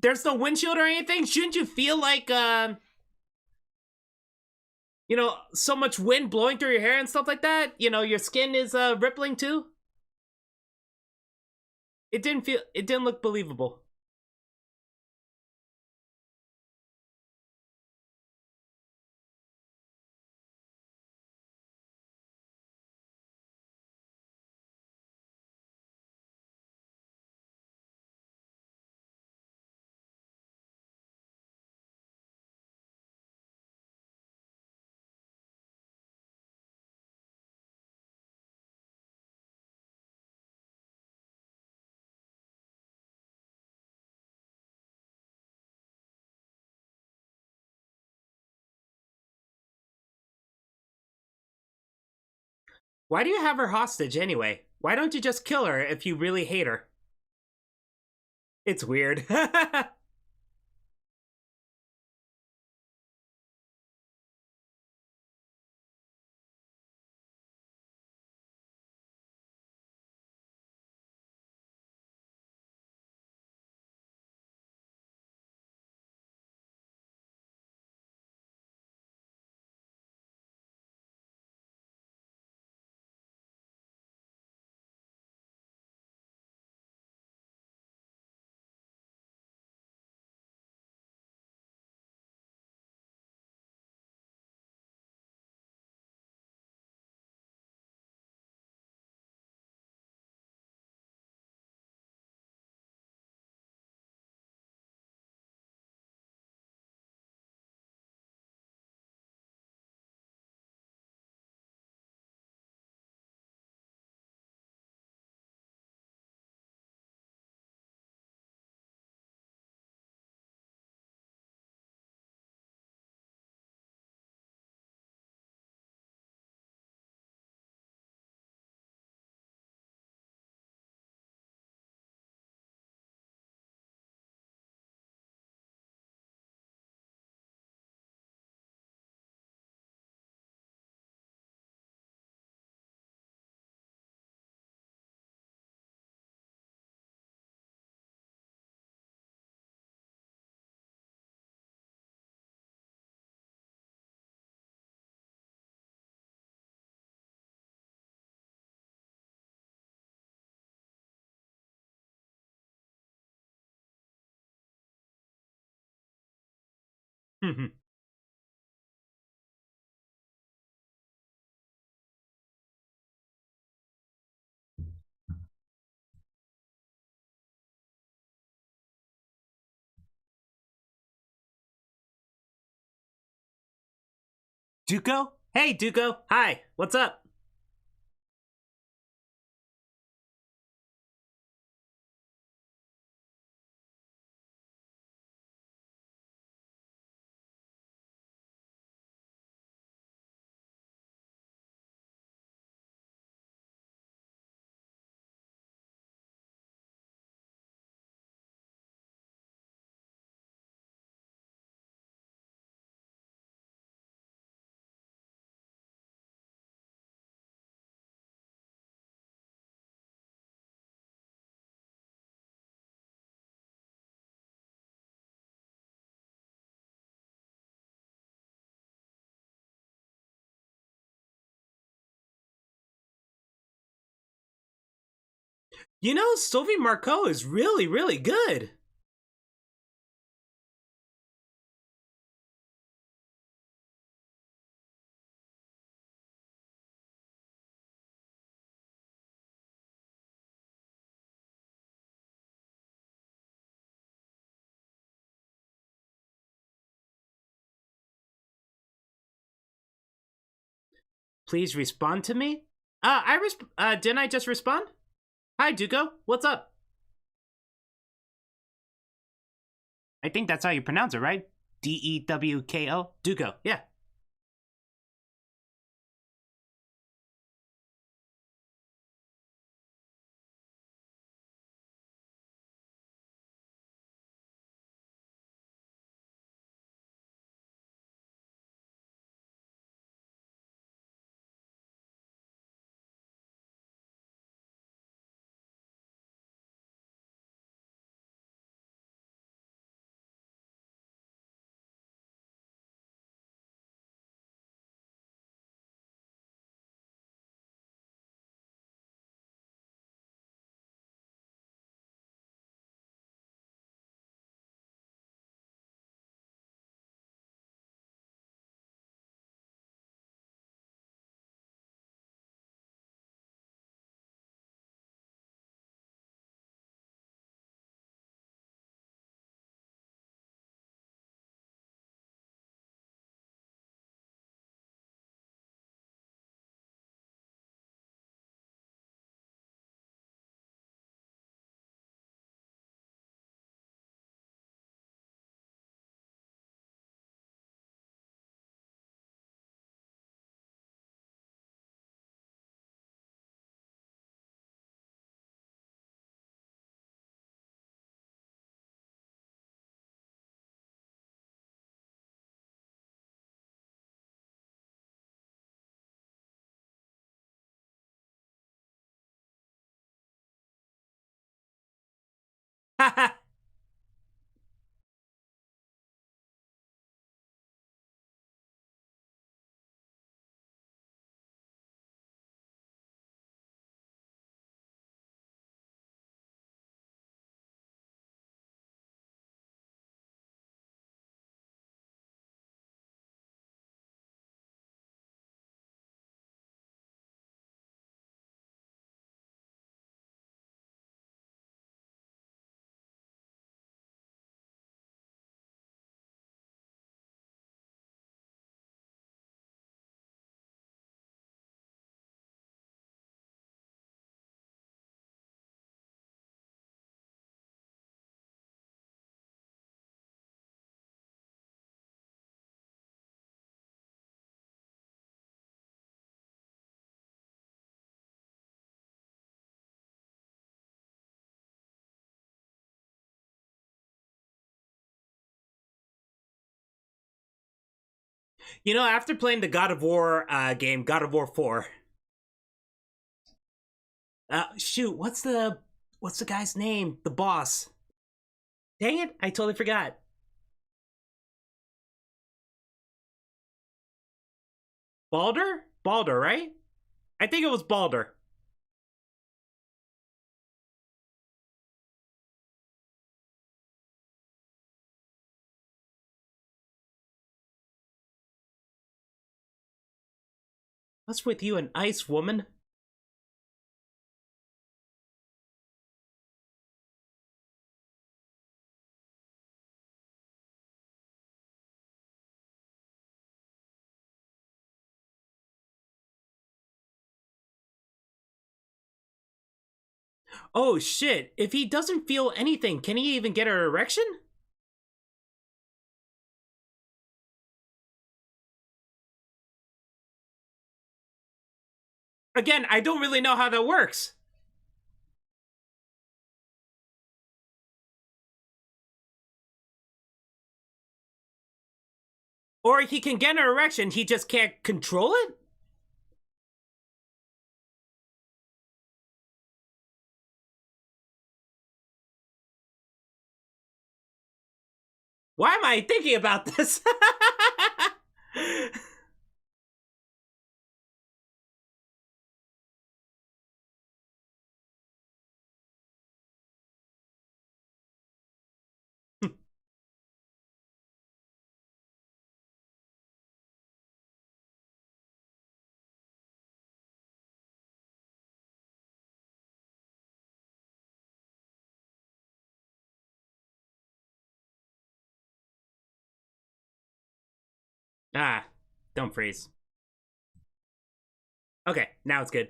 There's no windshield or anything. Shouldn't you feel like so much wind blowing through your hair and stuff like that? You know, your skin is rippling too. It didn't look believable. Why do you have her hostage anyway? Why don't you just kill her if you really hate her? It's weird. Duco? Hey, Duco. Hi. What's up? You know, Sylvie Marceau is really, really good. Please respond to me. Didn't I just respond? Hi, Duco. What's up? I think that's how you pronounce it, right? Dewko. Duco. Yeah. You know, after playing the God of War game, God of War 4, shoot, what's the guy's name? The boss. Dang it, I totally forgot. Balder? Balder, right? I think it was Balder. What's with you and ice, woman? Oh shit, if he doesn't feel anything, can he even get an erection? Again, I don't really know how that works. Or he can get an erection, he just can't control it? Why am I thinking about this? Ah, don't freeze. Okay, now it's good.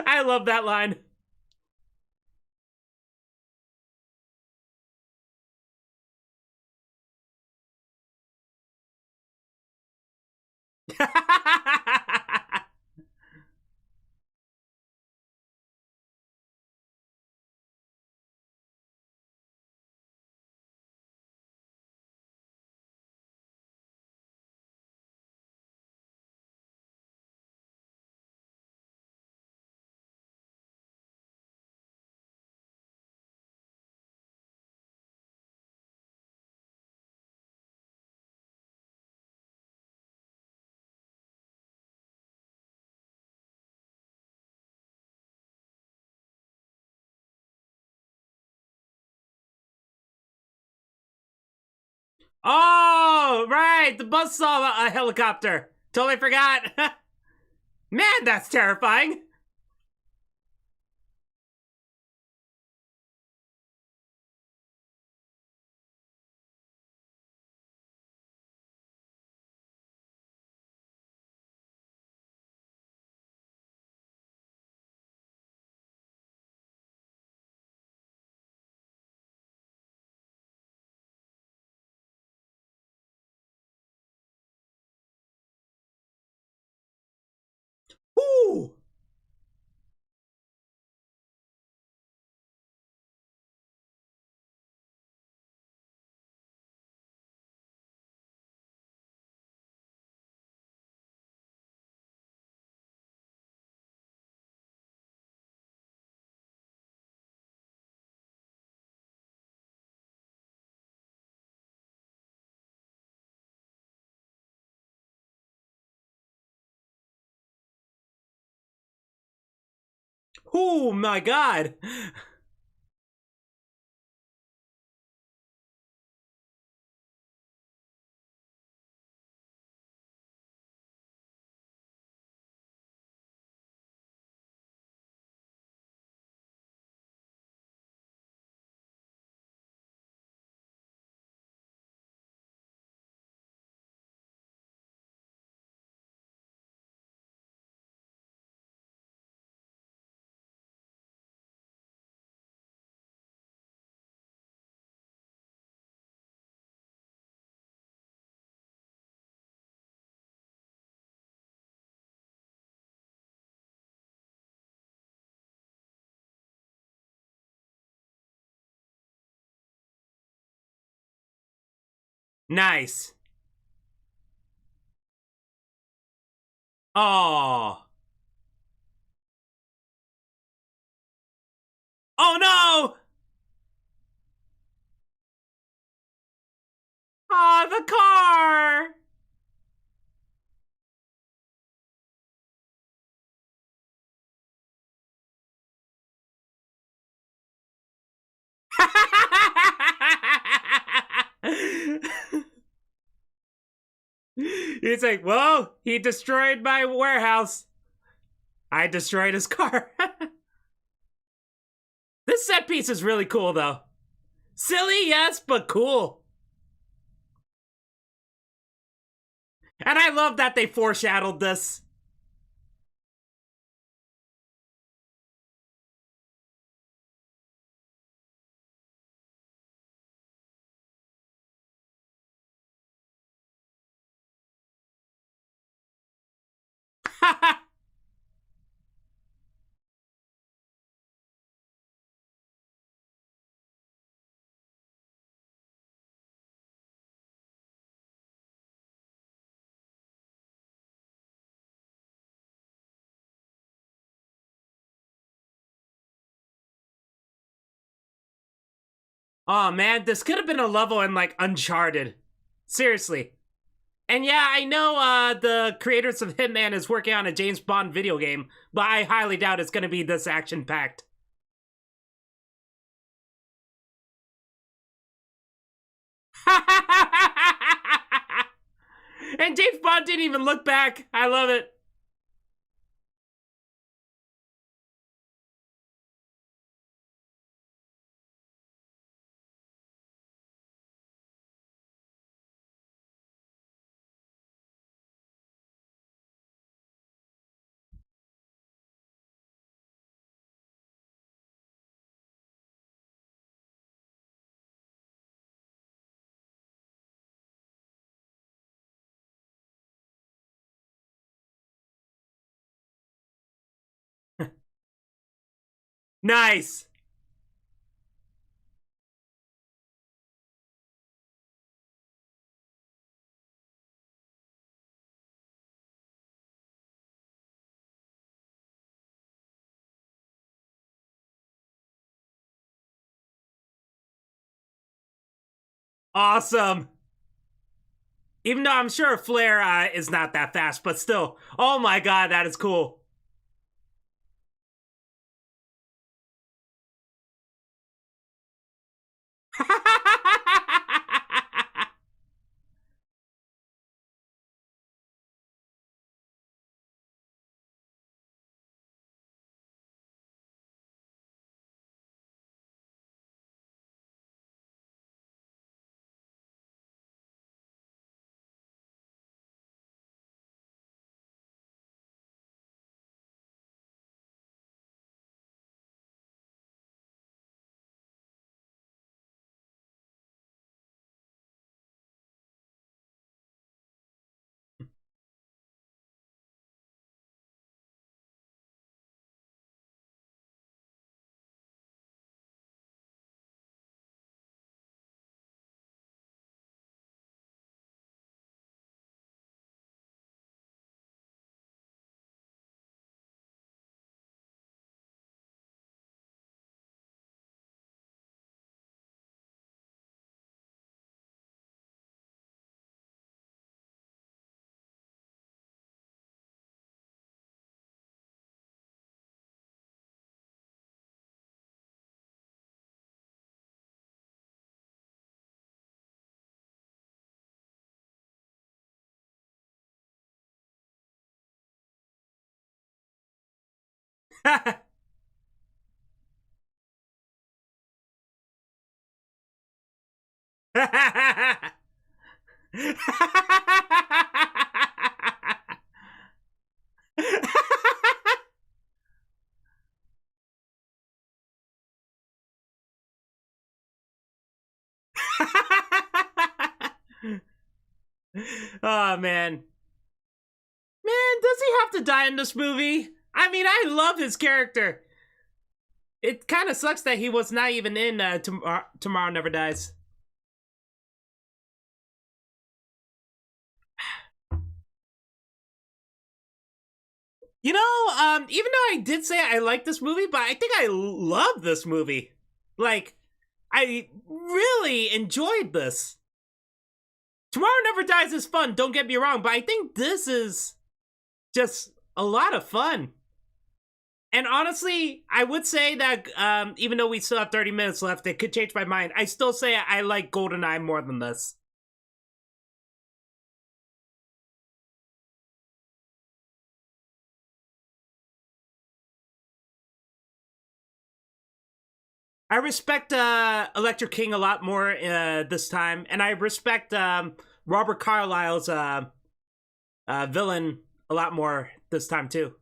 I love that line. Oh, right, the buzzsaw helicopter. Totally forgot. Man, that's terrifying. Ooh. Oh my god. Nice. Oh. Oh no! Oh, the car! He's like, well, he destroyed my warehouse. I destroyed his car. This set piece is really cool, though. Silly, yes, but cool. And I love that they foreshadowed this. Oh man, this could have been a level in like Uncharted. Seriously. And yeah, I know the creators of Hitman is working on a James Bond video game, but I highly doubt it's going to be this action-packed. And James Bond didn't even look back. I love it. Nice. Awesome. Even though I'm sure Flair is not that fast, but still. Oh my god, that is cool. Oh man. Man, does he have to die in this movie? I mean, I love his character. It kind of sucks that he was not even in Tomorrow Never Dies. You know, even though I did say I like this movie, but I think I love this movie. Like, I really enjoyed this. Tomorrow Never Dies is fun, don't get me wrong, but I think this is just a lot of fun. And honestly, I would say that even though we still have 30 minutes left, it could change my mind. I still say I like GoldenEye more than this. I respect Electric King a lot more this time, and I respect Robert Carlyle's villain a lot more this time too.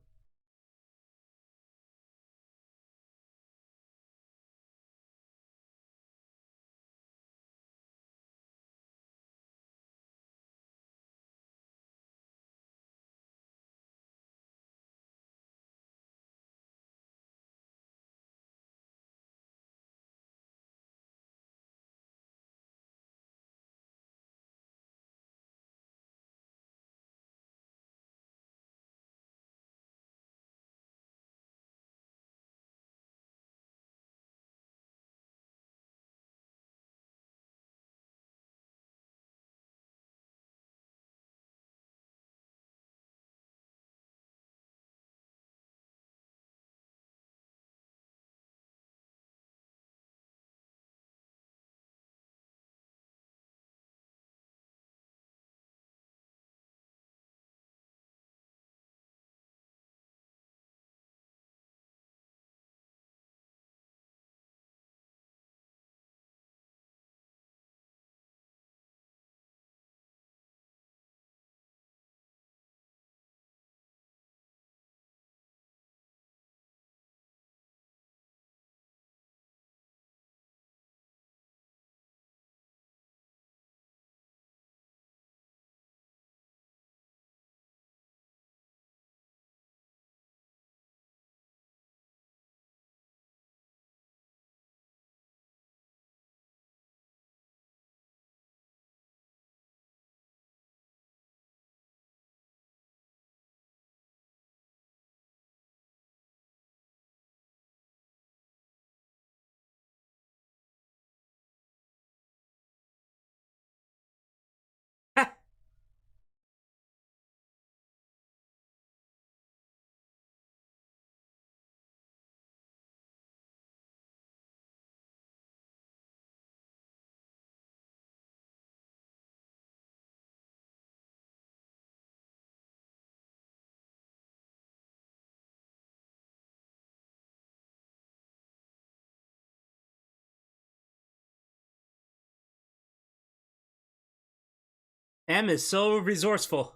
M is so resourceful.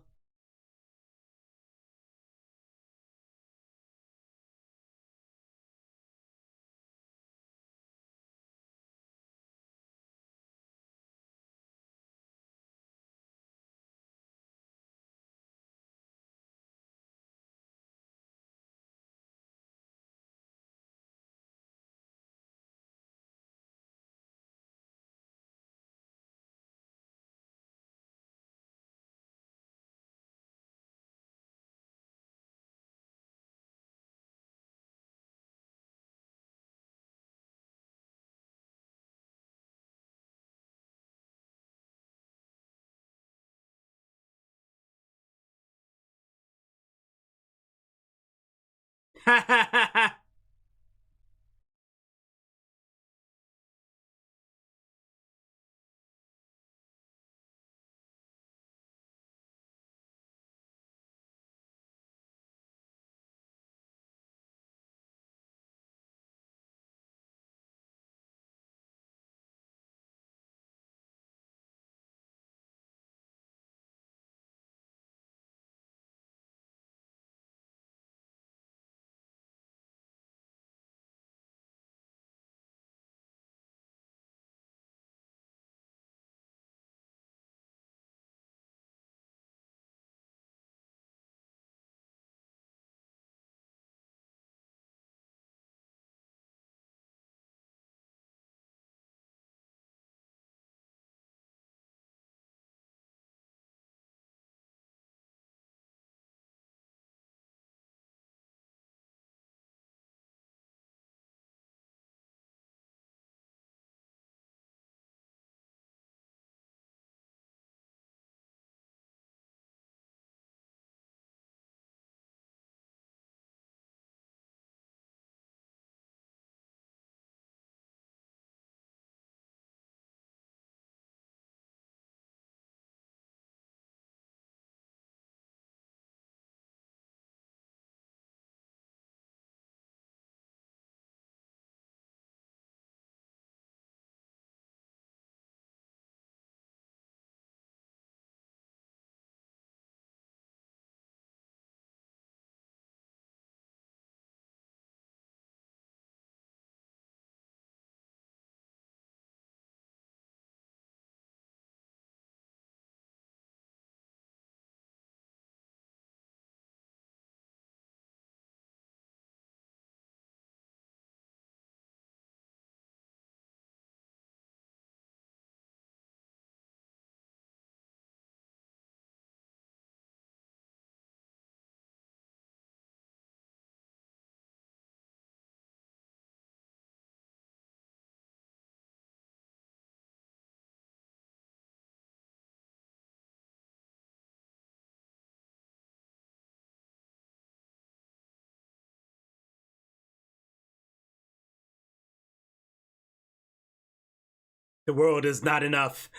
The world is not enough.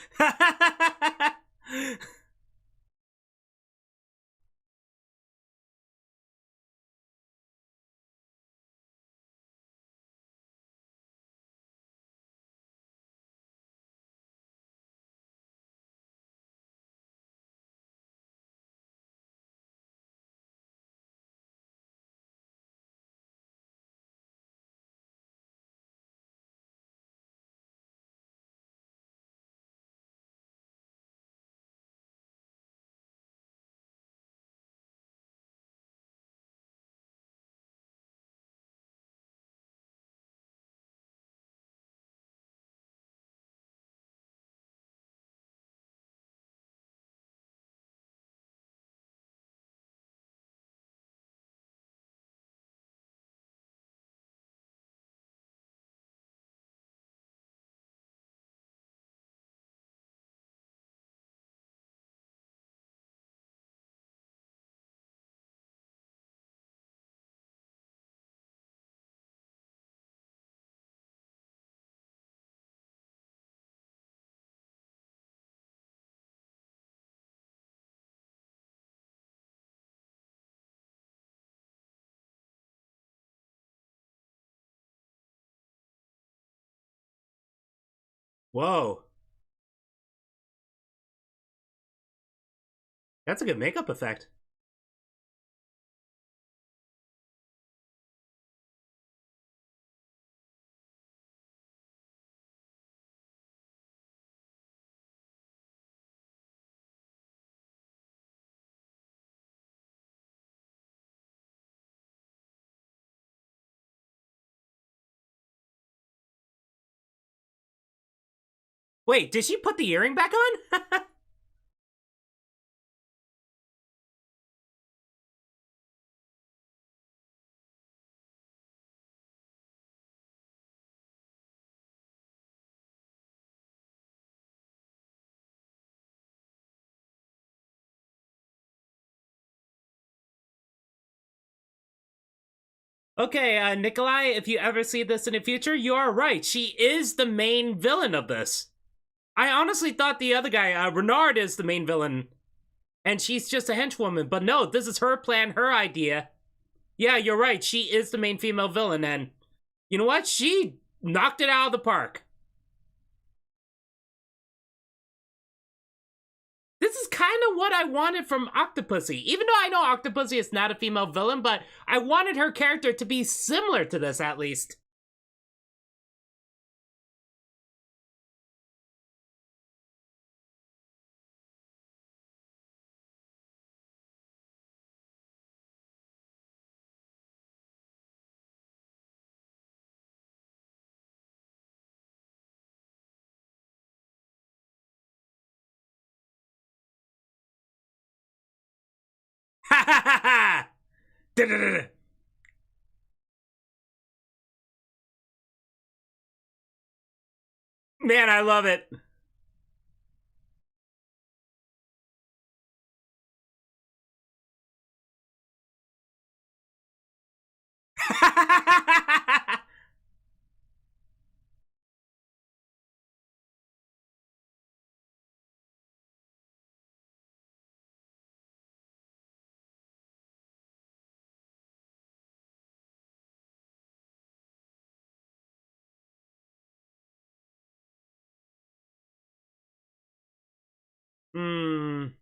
Whoa. That's a good makeup effect. Wait, did she put the earring back on? Okay, Nikolai, if you ever see this in the future, you are right. She is the main villain of this. I honestly thought the other guy, Renard, is the main villain, and she's just a henchwoman. But no, this is her plan, her idea. Yeah, you're right. She is the main female villain, and you know what? She knocked it out of the park. This is kind of what I wanted from Octopussy. Even though I know Octopussy is not a female villain, but I wanted her character to be similar to this, at least. Ha ha ha ha! Man, I love it. Hmm.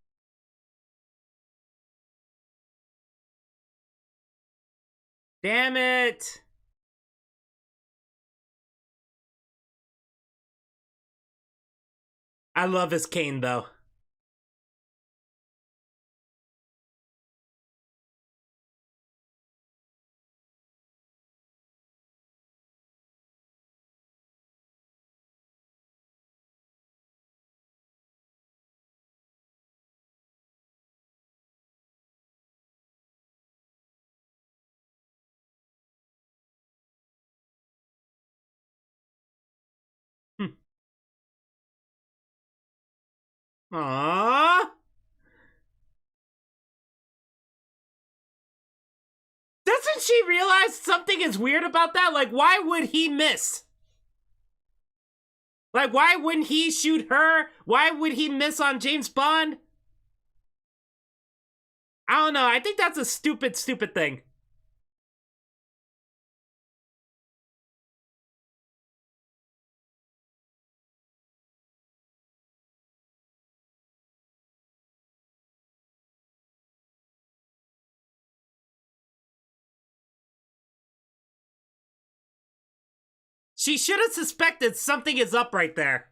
Damn it. I love his cane, though. Aww. Doesn't she realize something is weird about that? Like, why would he miss? Like, why wouldn't he shoot her? Why would he miss on James Bond? I don't know. I think that's a stupid, stupid thing. She should have suspected something is up right there.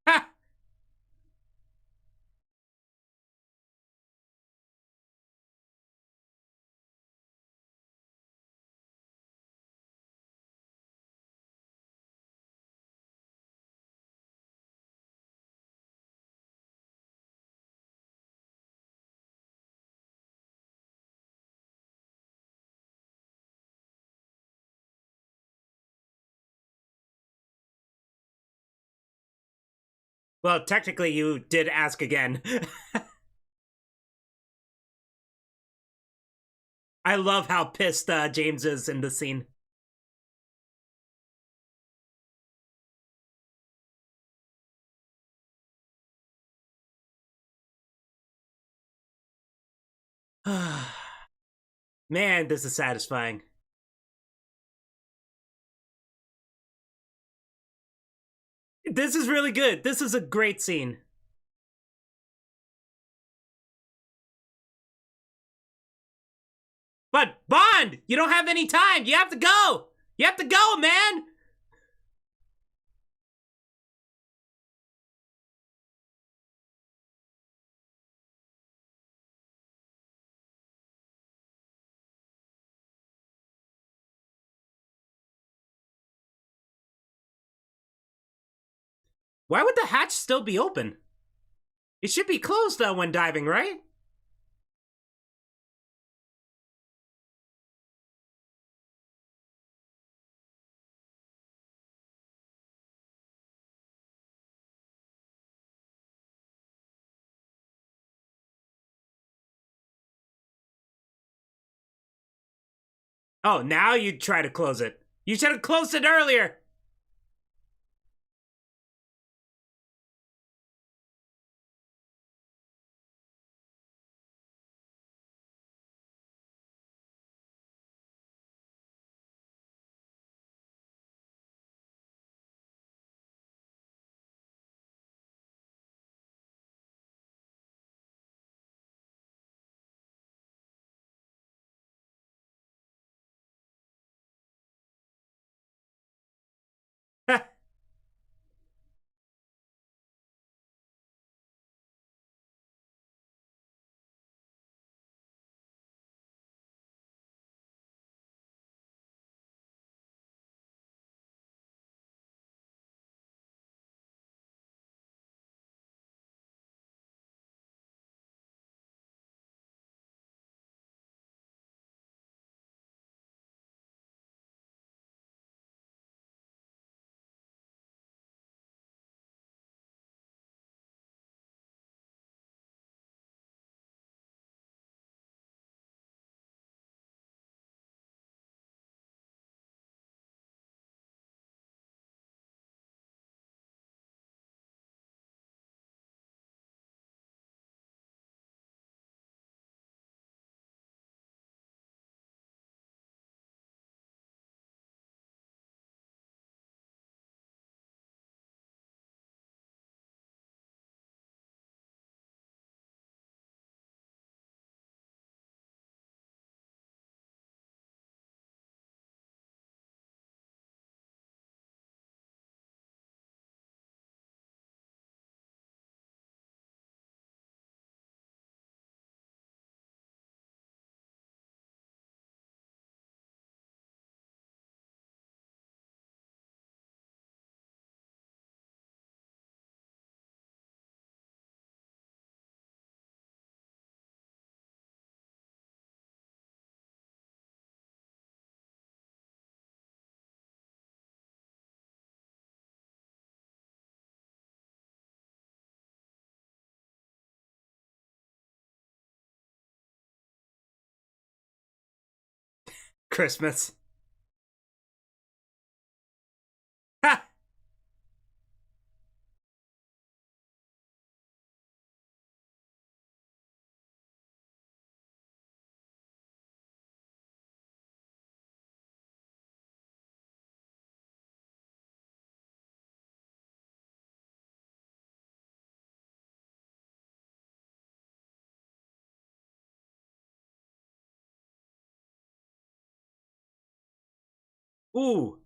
Ha! Well, technically, you did ask again. I love how pissed James is in the scene. Man, this is satisfying. This is really good. This is a great scene. But Bond, you don't have any time. You have to go. You have to go, man. Why would the hatch still be open? It should be closed when diving, right? Oh, now you try to close it. You should have closed it earlier. Christmas. Ha! Ooh.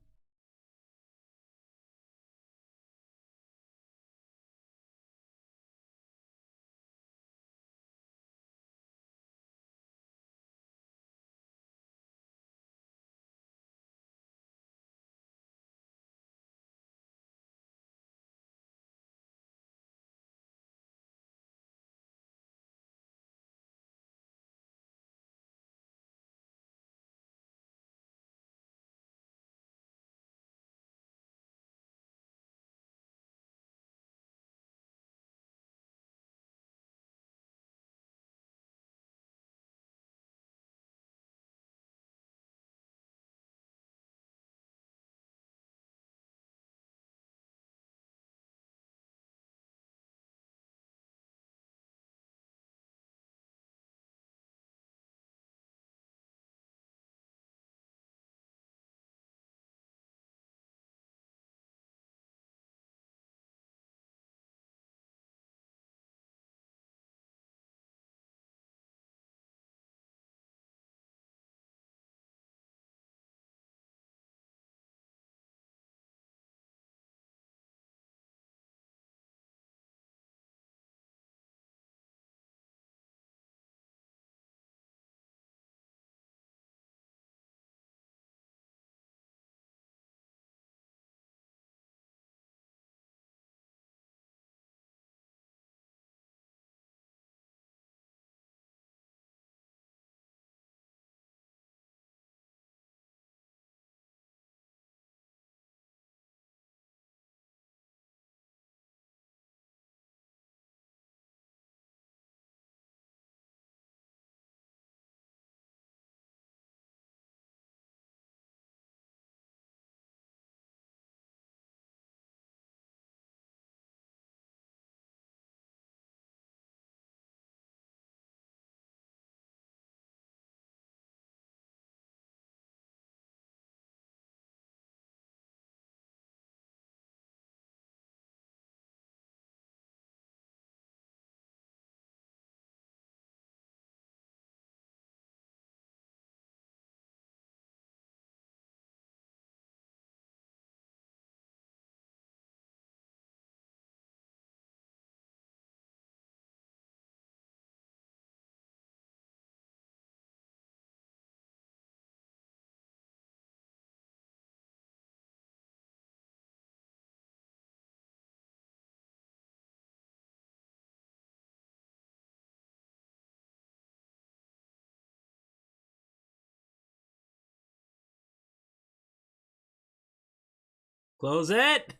Close it.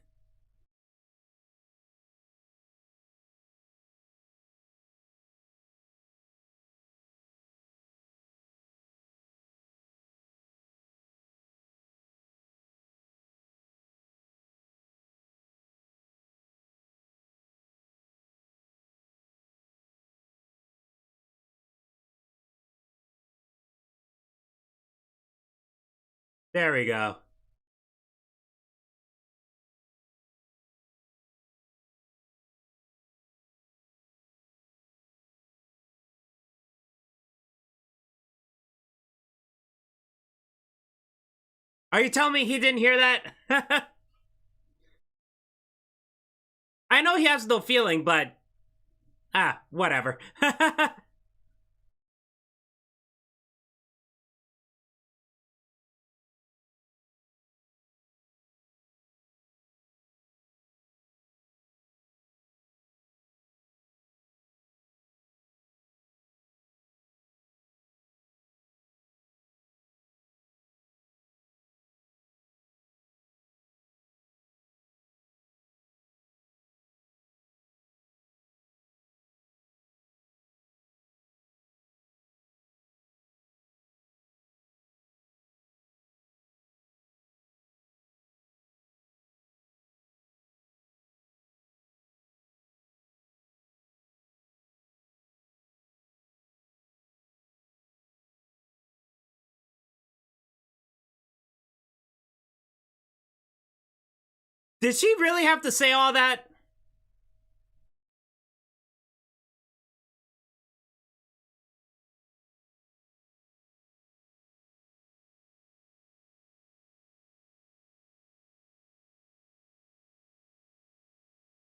There we go. Are you telling me he didn't hear that? I know he has no feeling, but whatever. Did she really have to say all that?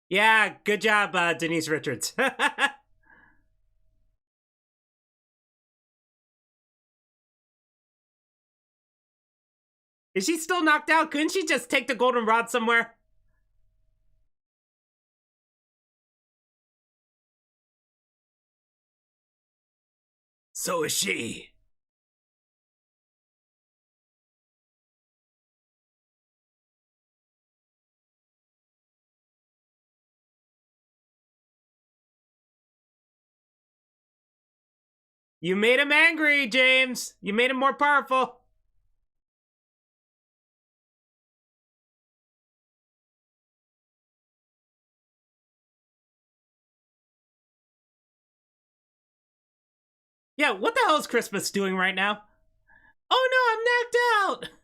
Yeah, good job, Denise Richards. Is she still knocked out? Couldn't she just take the golden rod somewhere? So is she. You made him angry, James. You made him more powerful. Yeah, what the hell is Christmas doing right now? Oh no, I'm knocked out!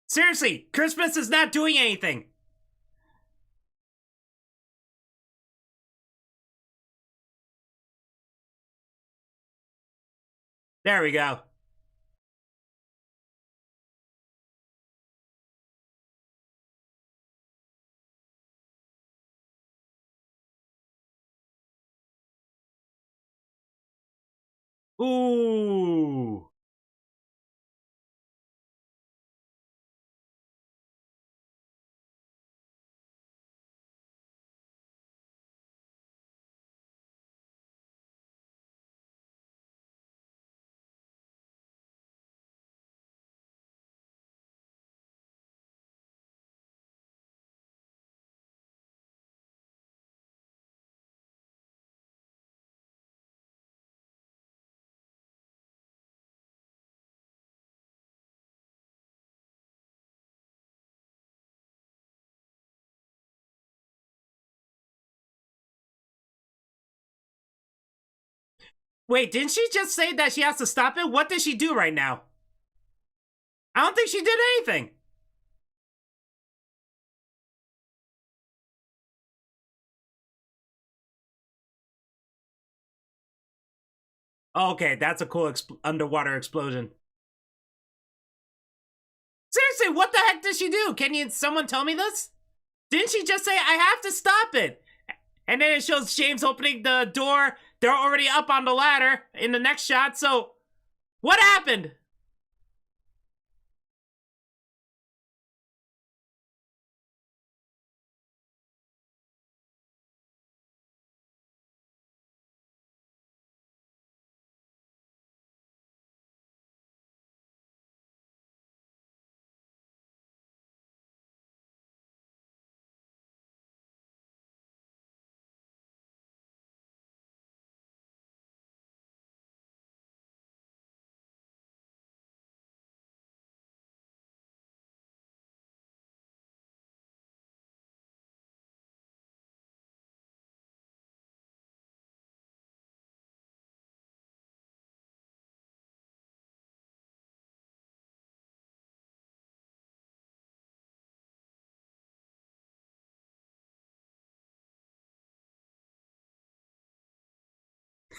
Seriously, Christmas is not doing anything. There we go. Ooh. Wait, didn't she just say that she has to stop it? What did she do right now? I don't think she did anything. Okay, that's a cool underwater explosion. Seriously, what the heck did she do? Can you someone tell me this? Didn't she just say I have to stop it? And then it shows James opening the door. They're already up on the ladder in the next shot. So, what happened?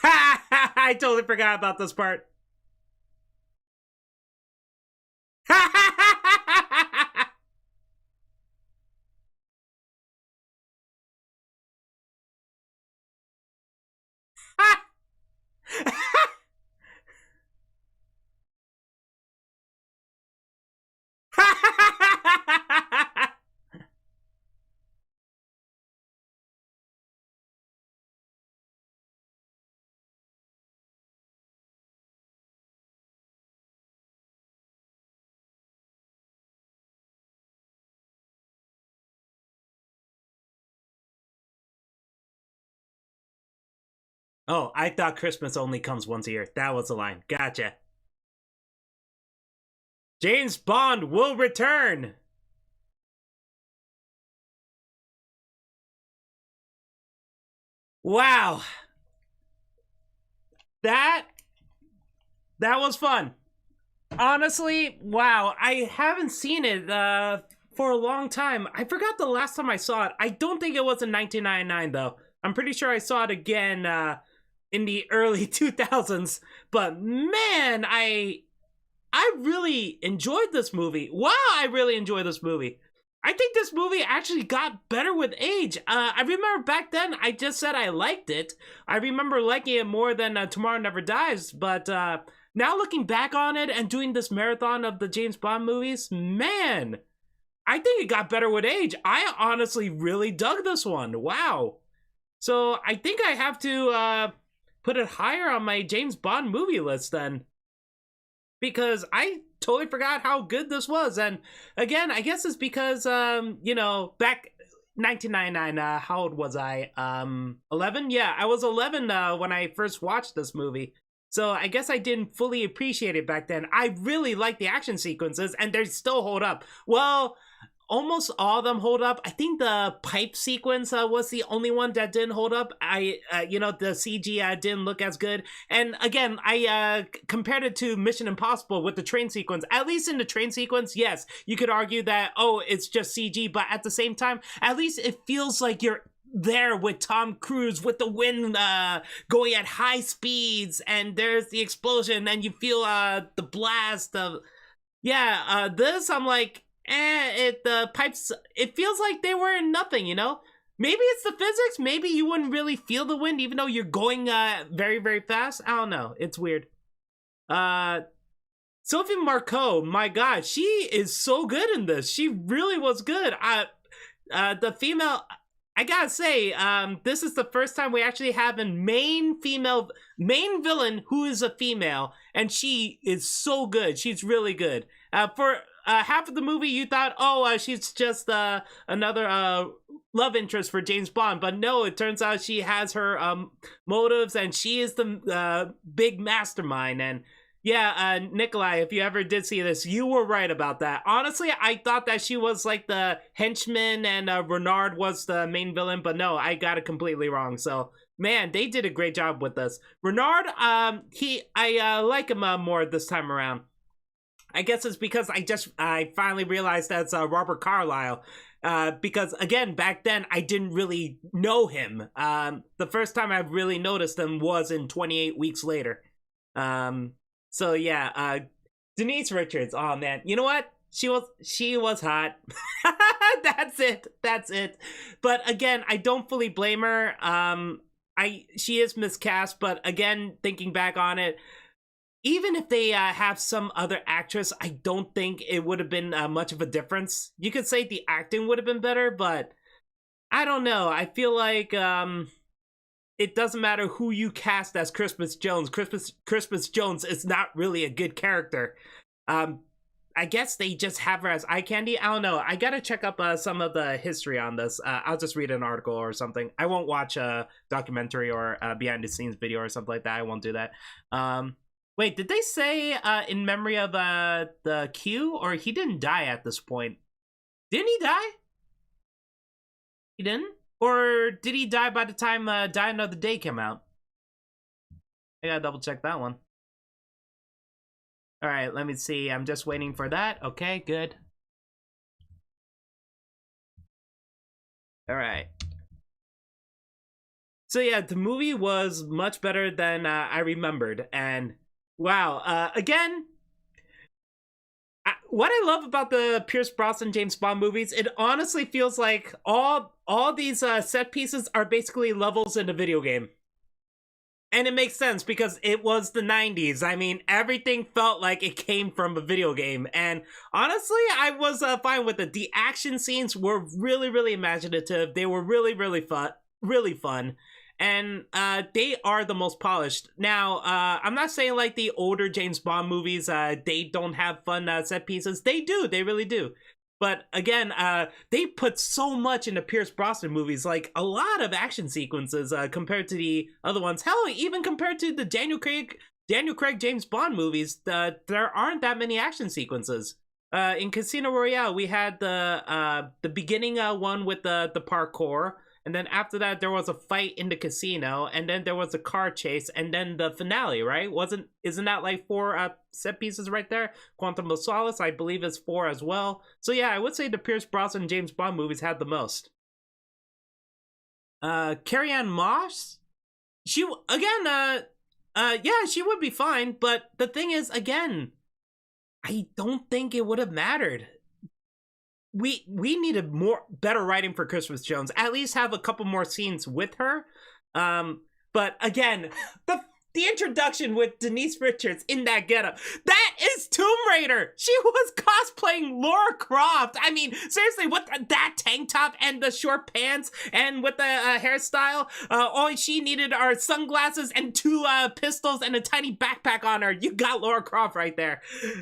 I totally forgot about this part. Oh, I thought Christmas only comes once a year. That was the line. Gotcha. James Bond will return. Wow. That was fun. Honestly, wow. I haven't seen it for a long time. I forgot the last time I saw it. I don't think it was in 1999 though. I'm pretty sure I saw it again in the early 2000s. But man, I really enjoyed this movie. Wow, I really enjoyed this movie. I think this movie actually got better with age. I remember back then, I just said I liked it. I remember liking it more than Tomorrow Never Dies. But now looking back on it and doing this marathon of the James Bond movies, man, I think it got better with age. I honestly really dug this one. Wow. So I think I have to put it higher on my James Bond movie list then. Because I totally forgot how good this was. And again, I guess it's because, you know, back 1999, how old was I? 11? Yeah, I was 11 when I first watched this movie. So I guess I didn't fully appreciate it back then. I really like the action sequences, and they still hold up. Well, almost all of them hold up. I think the pipe sequence was the only one that didn't hold up. You know, the CG didn't look as good. And again, I compared it to Mission Impossible with the train sequence. At least in the train sequence, yes, you could argue that, oh, it's just CG. But at the same time, at least it feels like you're there with Tom Cruise with the wind going at high speeds. And there's the explosion and you feel the blast of... Yeah, this, I'm like... the pipes, it feels like they were in nothing, you know? Maybe it's the physics. Maybe you wouldn't really feel the wind even though you're going very, very fast. I don't know. It's weird. Sophie Marceau, my God, she is so good in this. She really was good. The female, I gotta say, this is the first time we actually have a main villain who is a female, and she is so good. She's really good. For half of the movie, you thought, oh, she's just another love interest for James Bond. But no, it turns out she has her motives, and she is the big mastermind. And yeah, Nikolai, if you ever did see this, you were right about that. Honestly, I thought that she was like the henchman and Renard was the main villain. But no, I got it completely wrong. So, man, they did a great job with this. Renard, I like him more this time around. I guess it's because I finally realized that's Robert Carlyle. Because again, back then I didn't really know him. The first time I really noticed him was in 28 Weeks Later. So yeah, Denise Richards. Oh man, you know what? She was hot. That's it. But again, I don't fully blame her. She is miscast, but again, thinking back on it, even if they have some other actress, I don't think it would have been much of a difference. You could say the acting would have been better, but I don't know. I feel like it doesn't matter who you cast as Christmas Jones. Christmas Jones is not really a good character. I guess they just have her as eye candy. I don't know. I gotta check up some of the history on this. I'll just read an article or something. I won't watch a documentary or a behind the scenes video or something like that. I won't do that. Wait, did they say in memory of the Q, or he didn't die at this point? Didn't he die? He didn't? Or did he die by the time Die Another Day came out? I gotta double check that one. All right, let me see. I'm just waiting for that. Okay, good. All right. So yeah, the movie was much better than I remembered, and wow. Again, what I love about the Pierce Brosnan James Bond movies, it honestly feels like all these set pieces are basically levels in a video game. And it makes sense because it was the 90s. I mean, everything felt like it came from a video game. And honestly, I was fine with it. The action scenes were really, really imaginative. They were really, really fun. And they are the most polished. Now, I'm not saying like the older James Bond movies, they don't have fun set pieces. They do. They really do. But again, they put so much into Pierce Brosnan movies, like a lot of action sequences compared to the other ones. Hell, even compared to the Daniel Craig James Bond movies, there aren't that many action sequences. In Casino Royale, we had the beginning one with the parkour, and then after that there was a fight in the casino, and then there was a car chase, and then the finale, right? Isn't that like 4 set pieces right there? Quantum of Solace, I believe, is 4 as well. So yeah, I would say the Pierce Brosnan James Bond movies had the most. Carrie-Anne Moss, she again, yeah, she would be fine, but the thing is, again, I don't think it would have mattered. We needed better writing for Christmas Jones. At least have a couple more scenes with her. But again, the introduction with Denise Richards in that getup, that is Tomb Raider. She was cosplaying Lara Croft. I mean, seriously, with that tank top and the short pants and with the hairstyle, all she needed are sunglasses and 2 pistols and a tiny backpack on her. You got Lara Croft right there.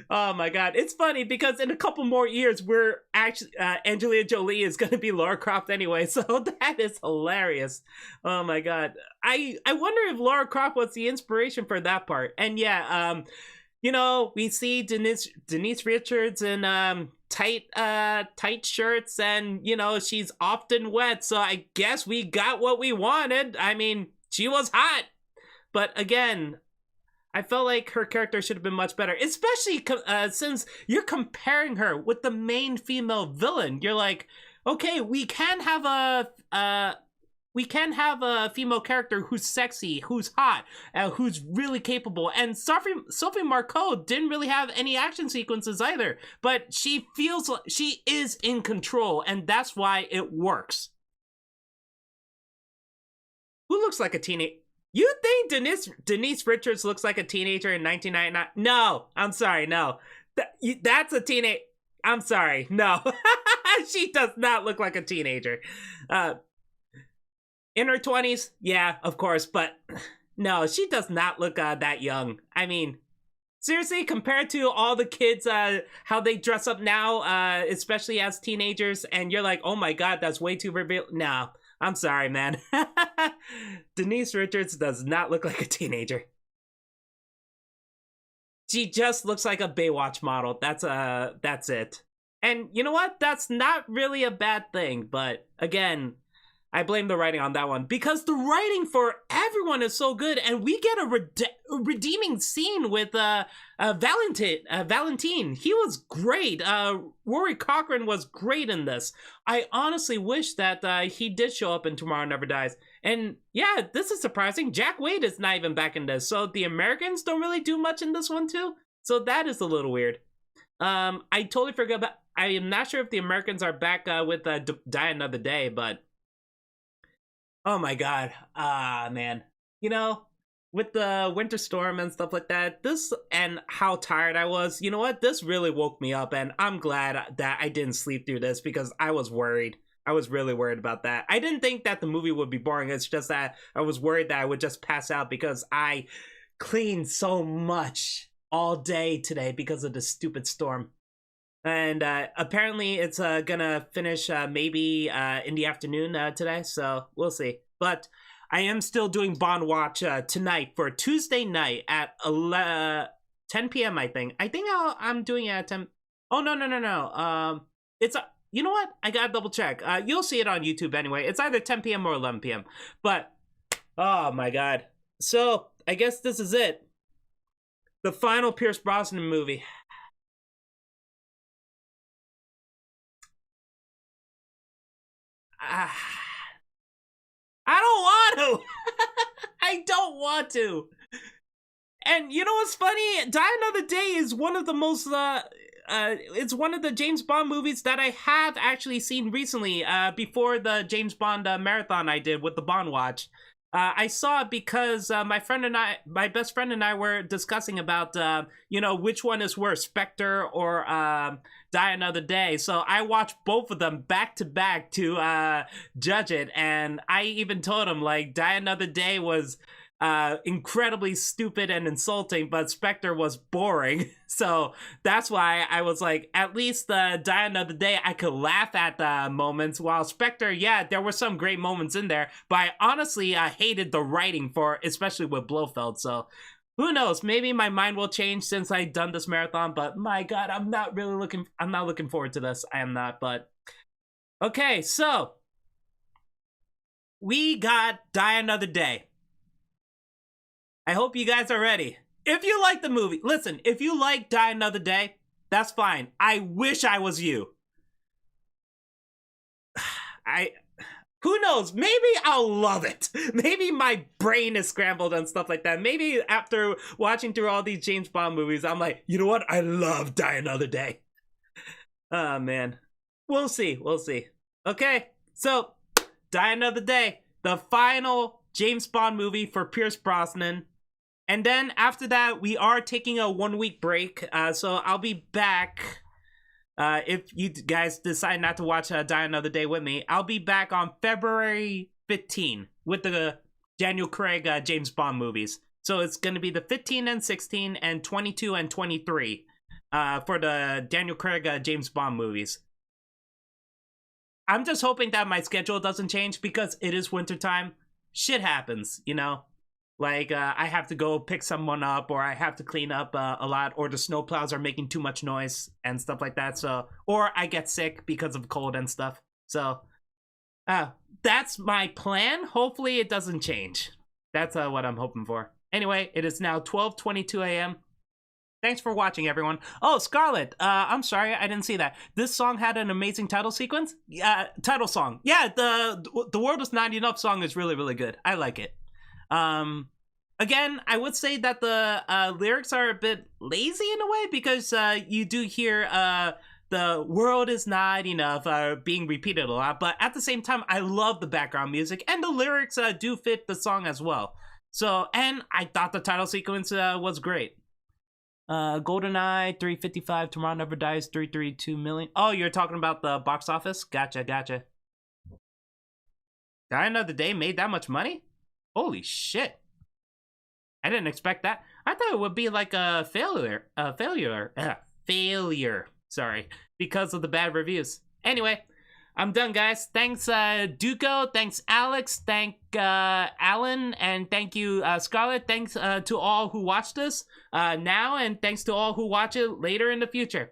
Oh my god. It's funny because in a couple more years, we're actually, Angelina Jolie is going to be Lara Croft anyway, so that is hilarious. Oh my god. I wonder if Lara Croft was the inspiration for that part. And yeah, you know, we see Denise Richards in tight shirts, and you know, she's often wet, so I guess we got what we wanted. I mean, she was hot. But again, I felt like her character should have been much better, especially since you're comparing her with the main female villain. You're like, okay, we can have a female character who's sexy, who's hot, who's really capable. And Sophie Marceau didn't really have any action sequences either, but she feels like she is in control, and that's why it works. Who looks like a teenager? You think Denise Richards looks like a teenager in 1999? No, I'm sorry, no. That's a teenage. I'm sorry, no. She does not look like a teenager. In her 20s, yeah, of course, but no, she does not look that young. I mean, seriously, compared to all the kids, how they dress up now, especially as teenagers, and you're like, oh my god, that's way too revealing. No, I'm sorry, man. Denise Richards does not look like a teenager. She just looks like a Baywatch model. That's it. And you know what? That's not really a bad thing, but again, I blame the writing on that one, because the writing for everyone is so good, and we get a redeeming scene with Valentine. He was great. Rory Cochrane was great in this. I honestly wish that he did show up in Tomorrow Never Dies. And yeah, this is surprising. Jack Wade is not even back in this, so the Americans don't really do much in this one too. So that is a little weird. I totally forgot about. I am not sure if the Americans are back with Die Another Day, but. Oh my god, man. You know, with the winter storm and stuff like that, this, and how tired I was, you know what? This really woke me up, and I'm glad that I didn't sleep through this, because I was worried. I was really worried about that. I didn't think that the movie would be boring. It's just that I was worried that I would just pass out, because I cleaned so much all day today because of the stupid storm. And apparently it's gonna finish maybe in the afternoon today, so we'll see. But I am still doing Bondwatch tonight for Tuesday night at 10 p.m. I think. I'm doing it at 10. Oh, no. It's you know what? I gotta double check. You'll see it on YouTube anyway. It's either 10 p.m. or 11 p.m. But, oh my god. So, I guess this is it. The final Pierce Brosnan movie. I don't want to. I don't want to. And you know what's funny? Die Another Day is one of the most it's one of the James Bond movies that I have actually seen recently, before the James Bond marathon I did with the Bondwatch. I saw it because my best friend and I were discussing about, you know, which one is worse, Spectre or Die Another Day. So I watched both of them back to back to judge it, and I even told him, like, Die Another Day was incredibly stupid and insulting, but Spectre was boring. So that's why I was like, at least Die Another Day, I could laugh at the moments, while Spectre, yeah, there were some great moments in there, but I honestly hated the writing for, especially with Blofeld. So who knows? Maybe my mind will change since I've done this marathon, but my God, I'm not looking forward to this. I am not, but okay, so we got Die Another Day. I hope you guys are ready. If you like the movie, listen, if you like Die Another Day, that's fine. I wish I was you. Who knows? Maybe I'll love it. Maybe my brain is scrambled and stuff like that. Maybe after watching through all these James Bond movies, I'm like, you know what? I love Die Another Day. Oh, man. We'll see. We'll see. Okay, so Die Another Day, the final James Bond movie for Pierce Brosnan. And then after that, we are taking a 1-week break. So I'll be back. If you guys decide not to watch Die Another Day with me, I'll be back on February 15 with the Daniel Craig James Bond movies. So it's going to be the 15 and 16 and 22 and 23 for the Daniel Craig James Bond movies. I'm just hoping that my schedule doesn't change because it is wintertime. Shit happens, you know? Like, I have to go pick someone up, or I have to clean up a lot, or the snowplows are making too much noise and stuff like that. So, or I get sick because of cold and stuff. So, that's my plan. Hopefully it doesn't change. That's what I'm hoping for. Anyway, it is now 12:22 a.m. Thanks for watching, everyone. Oh, Scarlett, I'm sorry, I didn't see that. This song had an amazing title sequence? Title song. Yeah, the World Is Not Enough song is really, really good. I like it. Again, I would say that the lyrics are a bit lazy in a way, because you do hear the world is not enough being repeated a lot, but at the same time, I love the background music, and the lyrics do fit the song as well. So, and I thought the title sequence was great. GoldenEye, 355, Tomorrow Never Dies, 332 million. Oh, you're talking about the box office? Gotcha. Die Another Day made that much money? Holy shit. I didn't expect that. I thought it would be like a failure. Sorry. Because of the bad reviews. Anyway, I'm done, guys. Thanks, Duco. Thanks, Alex. Thank Alan. And thank you, Scarlett. Thanks to all who watched this now. And thanks to all who watch it later in the future.